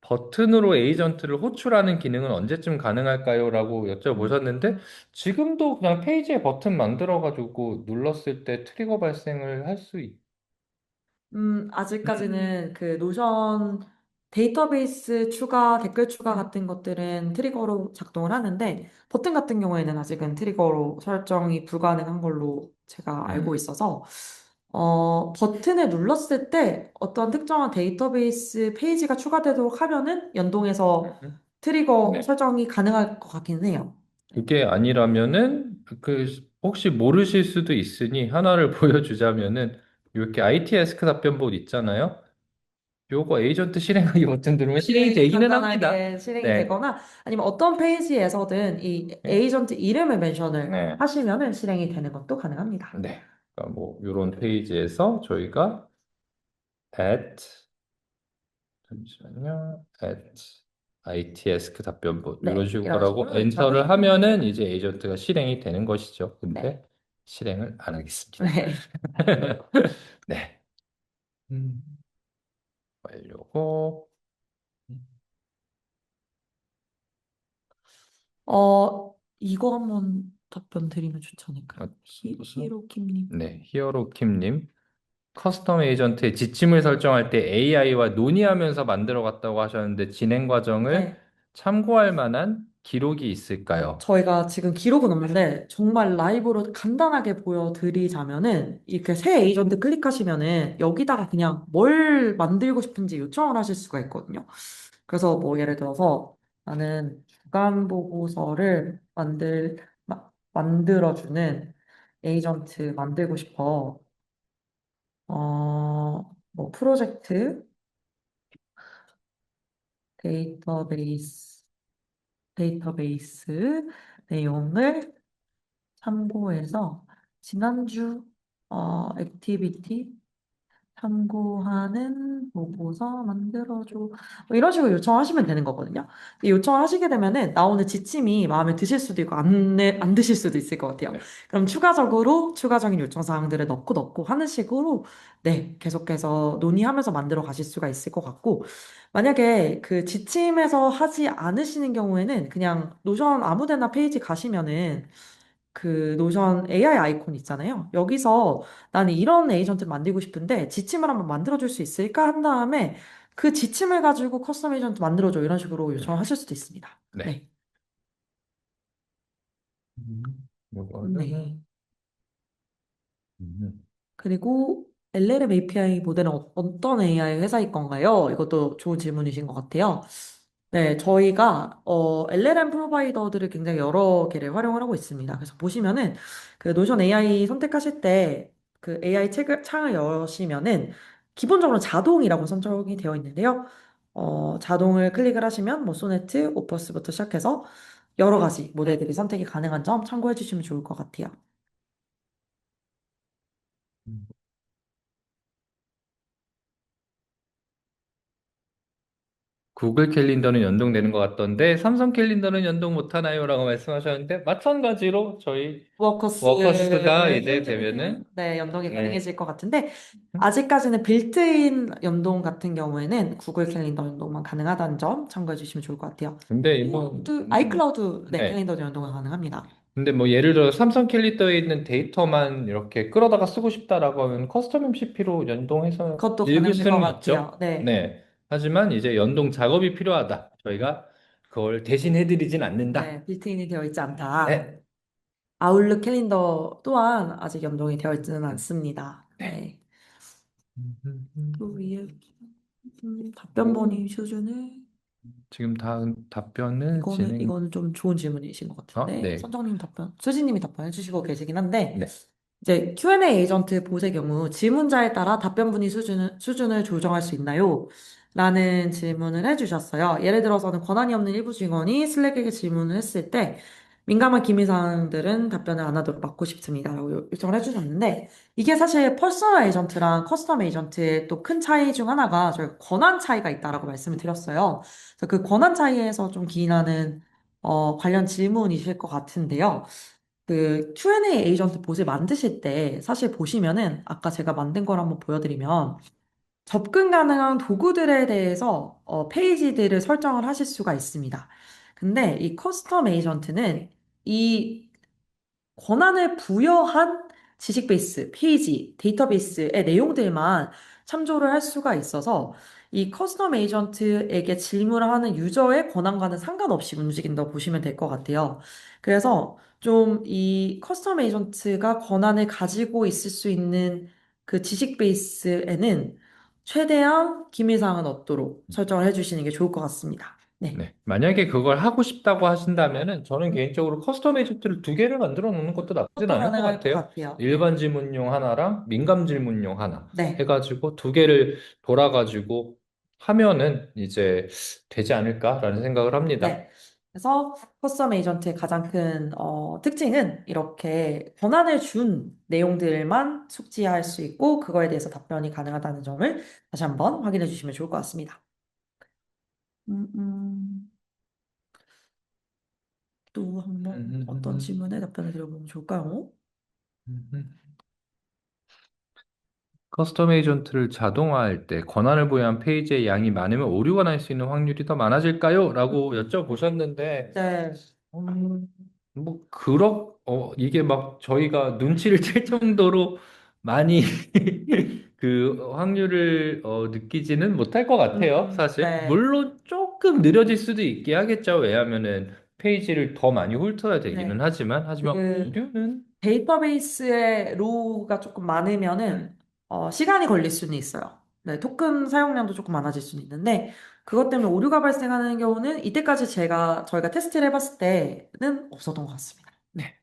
버튼으로 에이전트를 호출하는 기능은 언제쯤 가능할까요? 라고 여쭤보셨는데, 지금도 그냥 페이지에 버튼 만들어가지고 눌렀을 때 트리거 발생을 할 수 아직까지는 그 노션 데이터베이스 추가, 댓글 추가 같은 것들은 트리거로 작동을 하는데, 버튼 같은 경우에는 아직은 트리거로 설정이 불가능한 걸로 제가 알고 음, 있어서, 버튼을 눌렀을 때 어떤 특정한 데이터베이스 페이지가 추가되도록 하면은 연동해서 트리거 네. 설정이 가능할 것 같기는 해요. 그게 아니라면은, 혹시 모르실 수도 있으니 하나를 보여주자면은, 이렇게 IT 에스크 답변봇 있잖아요. 요거 에이전트 실행하기 버튼 누르면 실행이 네, 되기는 합니다. 간단하게 실행이 네. 되거나 아니면 어떤 페이지에서든 이 네. 에이전트 이름을 멘션을 네. 하시면은 실행이 되는 것도 가능합니다. 네. 그러니까 뭐, 요런 페이지에서 저희가 at 잠시만요. ITS크 답변봇 이런 네, 식으로 이런 하고 식으로 엔터를 요청을. 하면은 이제 에이전트가 실행이 되는 것이죠. 네, 근데 실행을 안 하겠습니다. 네. 네. 음, 완료고. 이거 한번 답변 드리면 좋지 않을까요? 무슨? 히로킴님. 네, 히어로킴님. 커스텀 에이전트의 지침을 설정할 때 AI와 논의하면서 만들어 갔다고 하셨는데 진행 과정을 네. 참고할 만한 기록이 있을까요? 저희가 지금 기록은 없는데 정말 라이브로 간단하게 보여드리자면은 이렇게 새 에이전트 클릭하시면은 여기다가 그냥 뭘 만들고 싶은지 요청을 하실 수가 있거든요. 그래서 뭐 예를 들어서 나는 주간 보고서를 만들어주는 에이전트 만들고 싶어. 뭐 프로젝트 데이터베이스 데이터베이스 내용을 참고해서 지난주 액티비티 참고하는 보고서 만들어줘. 뭐 이런 식으로 요청하시면 되는 거거든요. 근데 요청을 하시게 되면은 나오는 지침이 마음에 드실 수도 있고 안 드실 수도 있을 것 같아요. 네. 그럼 추가적으로 추가적인 요청 사항들을 넣고 하는 식으로 네, 계속해서 논의하면서 만들어 가실 수가 있을 것 같고 만약에 그 지침에서 하지 않으시는 경우에는 그냥 노션 아무 데나 페이지 가시면은 그 노션 AI 아이콘 있잖아요. 여기서 나는 이런 에이전트를 만들고 싶은데 지침을 한번 만들어줄 수 있을까 한 다음에 그 지침을 가지고 커스텀 에이전트 만들어줘 이런 식으로 요청을 하실 수도 있습니다. 네. 네. 요거는 네. 음, 그리고 LLM API 모델은 어떤 AI 회사일 건가요? 이것도 좋은 질문이신 것 같아요. 네, 저희가 LLM 프로바이더들을 굉장히 여러 개를 활용을 하고 있습니다. 그래서 보시면은 그 노션 AI 선택하실 때 그 AI 창을 여시면은 기본적으로 자동이라고 선정이 되어 있는데요. 자동을 클릭을 하시면 뭐 소네트, 오퍼스부터 시작해서 여러 가지 모델들이 선택이 가능한 점 참고해 주시면 좋을 것 같아요. 음. 구글 캘린더는 연동되는 것 같던데 삼성 캘린더는 연동 못하나요? 라고 말씀하셨는데 마찬가지로 저희 워커스가 워커스의 이제 휴대폰은 되면은 네, 연동이 네. 가능해질 것 같은데 아직까지는 빌트인 연동 같은 경우에는 구글 캘린더 연동만 가능하다는 점 참고해 주시면 좋을 것 같아요. 근데 뭐 클라우드, 아이클라우드 네, 네. 캘린더 연동은 가능합니다. 근데 뭐 예를 들어 삼성 캘린더에 있는 데이터만 이렇게 끌어다가 쓰고 싶다라고 하면 커스텀 MCP로 연동해서 그것도 읽을 가능할 것 수는 같아요. 있죠. 네. 네. 하지만 이제 연동 작업이 필요하다. 저희가 그걸 대신 해드리진 않는다. 네, 빌트인이 되어 있지 않다. 네. 아웃룩 캘린더 또한 아직 연동이 되어 있지는 않습니다. 네. 네. 또 음. 위에 답변 번호 수준을 지금 다음 답변을 진행. 이거는 좀 좋은 질문이신 것 같은데 네. 선정님 답변, 수진님이 답변해 주시고 계시긴 한데 네. 이제 Q&A 에이전트 봇의 경우 질문자에 따라 답변 분위 수준을 조정할 수 있나요? 라는 질문을 해주셨어요. 예를 들어서는 권한이 없는 일부 직원이 슬랙에게 질문을 했을 때 민감한 기밀 사항들은 답변을 안 하도록 막고 싶습니다. 라고 요청을 해주셨는데 이게 사실 퍼스널 에이전트랑 커스텀 에이전트의 또 큰 차이 중 하나가 저희가 권한 차이가 있다라고 말씀을 드렸어요. 그래서 그 권한 차이에서 좀 기인하는 관련 질문이실 것 같은데요. 그 Q&A 에이전트 봇을 만드실 때 사실 보시면은 아까 제가 만든 걸 한번 보여드리면 접근 가능한 도구들에 대해서 페이지들을 설정을 하실 수가 있습니다. 근데 이 커스텀 에이전트는 이 권한을 부여한 지식 베이스, 페이지, 데이터베이스의 내용들만 참조를 할 수가 있어서 이 커스텀 에이전트에게 질문을 하는 유저의 권한과는 상관없이 움직인다고 보시면 될 것 같아요. 그래서 좀 이 커스텀 에이전트가 권한을 가지고 있을 수 있는 그 지식 베이스에는 최대한 기밀사항은 없도록 설정을 해주시는 게 좋을 것 같습니다. 네. 네. 만약에 그걸 하고 싶다고 하신다면은 저는 개인적으로 커스텀 에이전트를 두 개를 만들어 놓는 것도 나쁘진 그것도 않을 것 가능할 것 같아요. 같아요. 네. 일반 질문용 하나랑 민감 질문용 하나 네. 해가지고 두 개를 돌아가지고 하면은 이제 되지 않을까라는 생각을 합니다. 네. 그래서 커스텀 에이전트의 가장 큰 특징은 이렇게 권한을 준 내용들만 숙지할 수 있고 그거에 대해서 답변이 가능하다는 점을 다시 한번 확인해 주시면 좋을 것 같습니다. 음, 음, 또 한번 어떤 질문에 답변을 드려보면 좋을까요? 커스텀 에이전트를 자동화할 때 권한을 부여한 페이지의 양이 많으면 오류가 날 수 있는 확률이 더 많아질까요? 라고 여쭤보셨는데, 네. 음, 이게 막 저희가 눈치를 챌 정도로 많이 그 확률을 느끼지는 못할 것 같아요, 사실. 네. 물론 조금 느려질 수도 있게 하겠죠. 왜냐하면은 페이지를 더 많이 훑어야 되기는 네. 하지만 그 오류는 데이터베이스에 로우가 조금 많으면은 시간이 걸릴 수는 있어요. 네, 토큰 사용량도 조금 많아질 수는 있는데 그것 때문에 오류가 발생하는 경우는 이때까지 저희가 테스트를 해봤을 때는 없었던 것 같습니다. 네.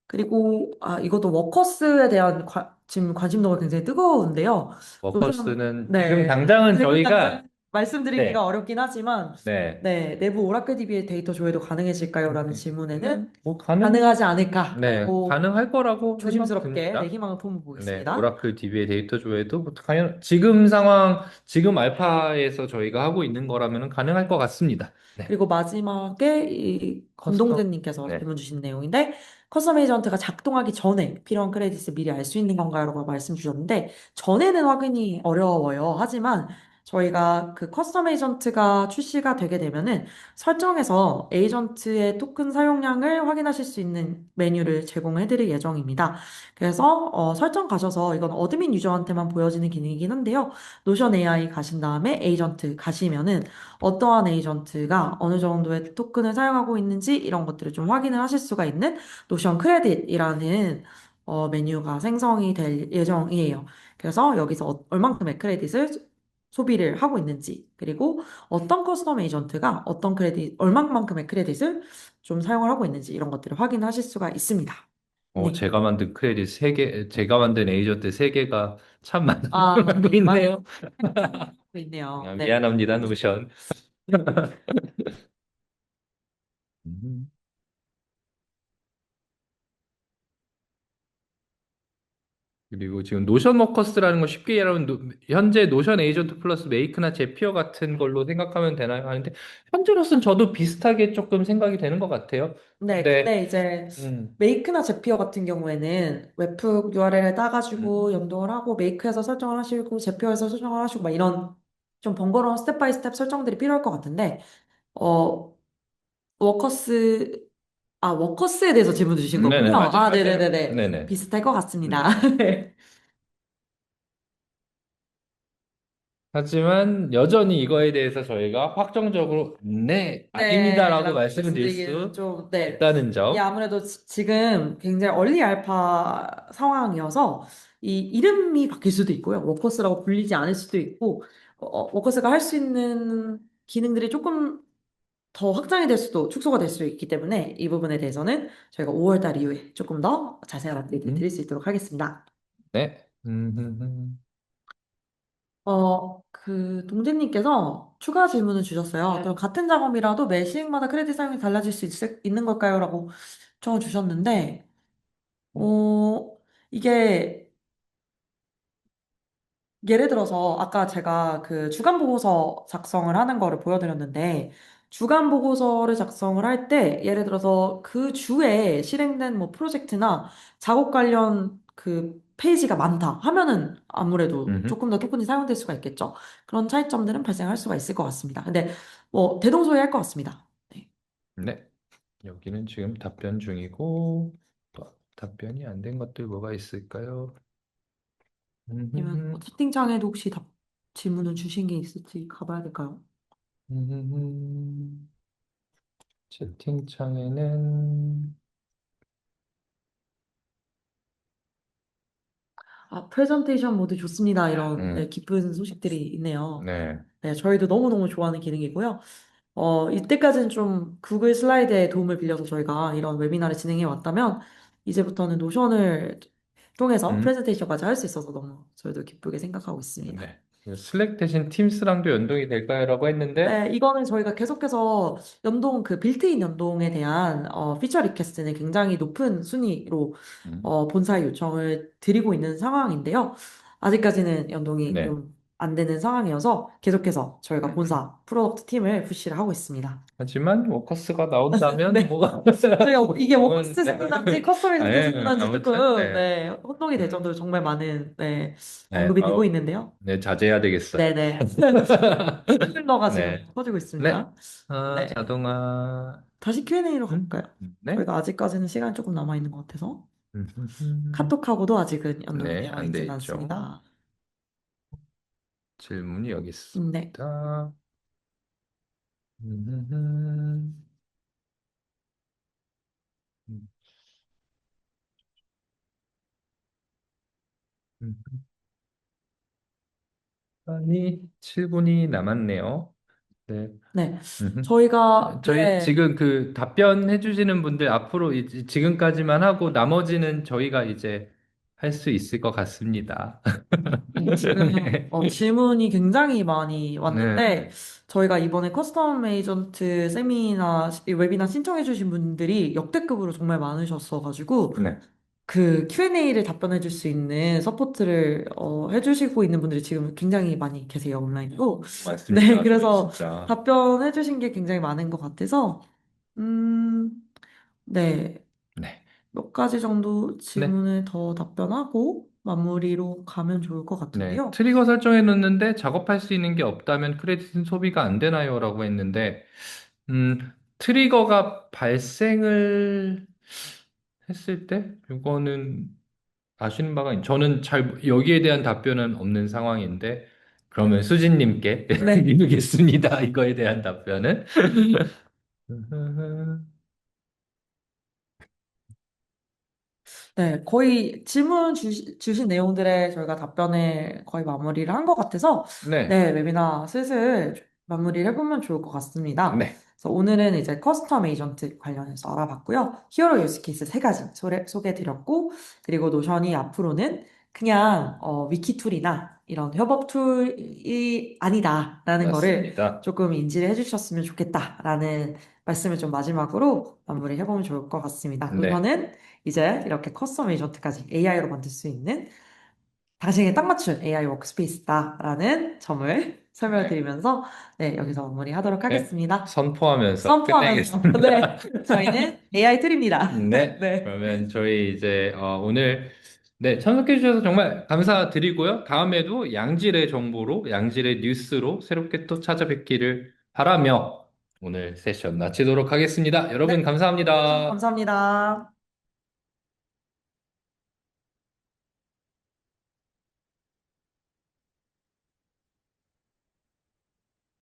그리고 이것도 워커스에 대한 지금 관심도가 굉장히 뜨거운데요. 노션, 워커스는 지금 네. 당장은 지금 저희가 당장 말씀드리기가 네, 어렵긴 하지만, 네. 네, 내부 오라클 DB의 데이터 조회도 가능해질까요? 라는 질문에는 뭐 가능하지 네, 않을까라고 가능할 거라고 생각 조심스럽게 네, 듭니다. 희망을 네, 품어보겠습니다. 오라클 DB의 데이터 조회도 뭐 당연 지금 상황, 지금 알파에서 저희가 하고 있는 거라면 가능할 것 같습니다. 네, 그리고 마지막에 이 커스텀. 권동재님께서 네, 질문 주신 내용인데 커스텀 에이전트가 작동하기 전에 필요한 크레딧을 미리 알 수 있는 건가요? 라고 말씀 주셨는데 전에는 확인이 어려워요. 하지만 저희가 그 커스텀 에이전트가 출시가 되게 되면은 설정에서 에이전트의 토큰 사용량을 확인하실 수 있는 메뉴를 제공해 드릴 예정입니다. 그래서 설정 가셔서 이건 어드민 유저한테만 보여지는 기능이긴 한데요. 노션 AI 가신 다음에 에이전트 가시면은 어떠한 에이전트가 어느 정도의 토큰을 사용하고 있는지 이런 것들을 좀 확인을 하실 수가 있는 노션 크레딧이라는 메뉴가 생성이 될 예정이에요. 그래서 여기서 얼만큼의 크레딧을 소비를 하고 있는지, 그리고 어떤 커스텀 에이전트가 어떤 크레딧, 얼마만큼의 크레딧을 좀 사용을 하고 있는지 이런 것들을 확인하실 수가 있습니다. 네. 제가 만든 크레딧 세개 제가 만든 에이전트 세개가 참 많은 아, 걸 알고 많이 있네요. 하고 있네요. 네. 미안합니다, 노션. 음. 그리고 지금 노션 워커스라는 거 쉽게 얘기하면 현재 노션 에이전트 플러스 메이크나 제피어 같은 걸로 생각하면 되나요? 하는데 현재로서는 저도 비슷하게 조금 생각이 되는 것 같아요. 네, 근데 근데 이제 음, 메이크나 제피어 같은 경우에는 웹프 URL을 따가지고 음, 연동을 하고 메이크에서 설정을 하시고 제피어에서 설정을 하시고 막 이런 좀 번거로운 스텝 바이 스텝 설정들이 필요할 것 같은데 어 워커스 워커스에 대해서 질문 주신 네네, 거군요. 맞아요, 맞아요. 네네네네. 네네. 비슷할 것 같습니다. 네. 하지만 여전히 이거에 대해서 저희가 확정적으로 네, 네, 아닙니다라고 라고 말씀을 드릴 말씀드리기는 수 좀, 네. 없다는 이게 점. 아무래도 지금 굉장히 얼리 알파 상황이어서 이 이름이 바뀔 수도 있고요. 워커스라고 불리지 않을 수도 있고, 워커스가 할 수 있는 기능들이 조금 더 확장이 될 수도, 축소가 될 수 있기 때문에 이 부분에 대해서는 저희가 5월 달 이후에 조금 더 자세한 업데이트 드릴 음, 수 있도록 하겠습니다. 네. 동재님께서 추가 질문을 주셨어요. 그럼 같은 작업이라도 매 시행마다 크레딧 사용이 달라질 수 있는 걸까요? 라고 주셨는데, 이게 예를 들어서 아까 제가 그 주간 보고서 작성을 하는 거를 보여드렸는데, 주간 보고서를 작성을 할 때, 예를 들어서 그 주에 실행된 뭐 프로젝트나 작업 관련 그 페이지가 많다 하면은 아무래도 음, 조금 더 토큰이 사용될 수가 있겠죠. 그런 차이점들은 발생할 수가 있을 것 같습니다. 근데 뭐 대동소이할 것 같습니다. 네. 네. 여기는 지금 답변 중이고, 또 답변이 안 된 것들 뭐가 있을까요? 아니면 뭐 음, 채팅창에도 혹시 질문을 주신 게 있을지 가봐야 될까요? 음, 채팅창에는, 아, 프레젠테이션 모드 좋습니다. 이런 네, 음, 기쁜 소식들이 있네요. 네. 네, 저희도 너무너무 좋아하는 기능이고요. 이때까지는 좀 구글 슬라이드의 도움을 빌려서 저희가 이런 웨비나를 진행해 왔다면, 이제부터는 노션을 통해서 음, 프레젠테이션까지 할 수 있어서 너무 저희도 기쁘게 생각하고 있습니다. 네. 슬랙 대신 팀스랑도 연동이 될까요? 라고 했는데, 네, 이거는 저희가 계속해서 그 빌트인 연동에 대한 피처 리퀘스트는 굉장히 높은 순위로 음, 본사에 요청을 드리고 있는 상황인데요. 아직까지는 연동이 네. 좀 안 되는 상황이어서 계속해서 저희가 본사 프로덕트 팀을 푸시를 하고 있습니다. 하지만 워커스가 나온다면 네. 뭐가 저희가 이게 그러면 워커스 네. 승인한지 커스터마이즈드 승인한지 아무튼 조금 네. 네, 혼동이 될 음, 정도로 정말 많은 네, 네. 언급이 되고 있는데요. 네, 자제해야 되겠어요. 네네. 힐러가 지금 네. 퍼지고 네. 있습니다. 아, 네. 자동화. 다시 Q&A로 가볼까요? 네. 저희가 아직까지는 시간이 조금 남아 있는 것 같아서 음, 카톡하고도 아직은 연동이 네, 되어 안 돼 있지는 있죠. 않습니다. 질문이 여기 네. 있습니다. 음, 시간이 7분이 남았네요. 네. 네. 음. 저희가 저희 네. 지금 그 답변해 주시는 분들 앞으로 지금까지만 하고 나머지는 저희가 이제 할 수 있을 것 같습니다. 지금 네. 질문이 굉장히 많이 네. 왔는데 저희가 이번에 커스텀 에이전트 세미나 이 웨비나 신청해주신 분들이 역대급으로 정말 많으셨어가지고 네. 그 Q&A를 답변해줄 수 있는 서포트를 해주시고 있는 분들이 지금 굉장히 많이 계세요, 온라인으로. 네, 맞습니다. 저희 그래서 진짜. 답변해주신 게 굉장히 많은 것 같아서, 음, 네, 네. 몇 가지 정도 네. 질문을 더 답변하고 마무리로 가면 좋을 것 네. 같은데요. 트리거 설정해 놓는데 작업할 수 있는 게 없다면 크레딧은 소비가 안 되나요? 라고 했는데, 트리거가 발생을 했을 때, 이거는 아시는 바가 저는 잘 여기에 대한 답변은 없는 상황인데 그러면 수진님께 네. 드리겠습니다. 이거에 대한 답변은. 네, 거의 주신 내용들에 저희가 답변을 거의 마무리를 한 것 같아서, 네, 네, 웨비나 슬슬 마무리를 해보면 좋을 것 같습니다. 네, 그래서 오늘은 이제 커스텀 에이전트 관련해서 알아봤고요. 히어로 유스케이스 세 가지 소개해드렸고, 그리고 노션이 앞으로는 그냥 위키 툴이나 이런 협업 툴이 아니다라는 거를 맞습니다. 조금 인지를 해주셨으면 좋겠다라는 말씀을 좀 마지막으로 마무리해보면 좋을 것 같습니다. 네, 노션은 이제 이렇게 커스텀 에이전트까지 AI로 만들 수 있는 당신에 딱 맞춘 AI 워크스페이스다라는 점을 설명을 네, 드리면서 네, 여기서 마무리하도록 네. 하겠습니다. 선포하면서 선포하면서 끝내겠습니다. 네, 저희는 AI 툴입니다. 네, 네, 그러면 저희 이제 오늘 네, 참석해 주셔서 정말 감사드리고요. 다음에도 양질의 정보로, 양질의 뉴스로 새롭게 또 찾아뵙기를 바라며 오늘 세션 마치도록 하겠습니다. 여러분 네, 감사합니다. 감사합니다.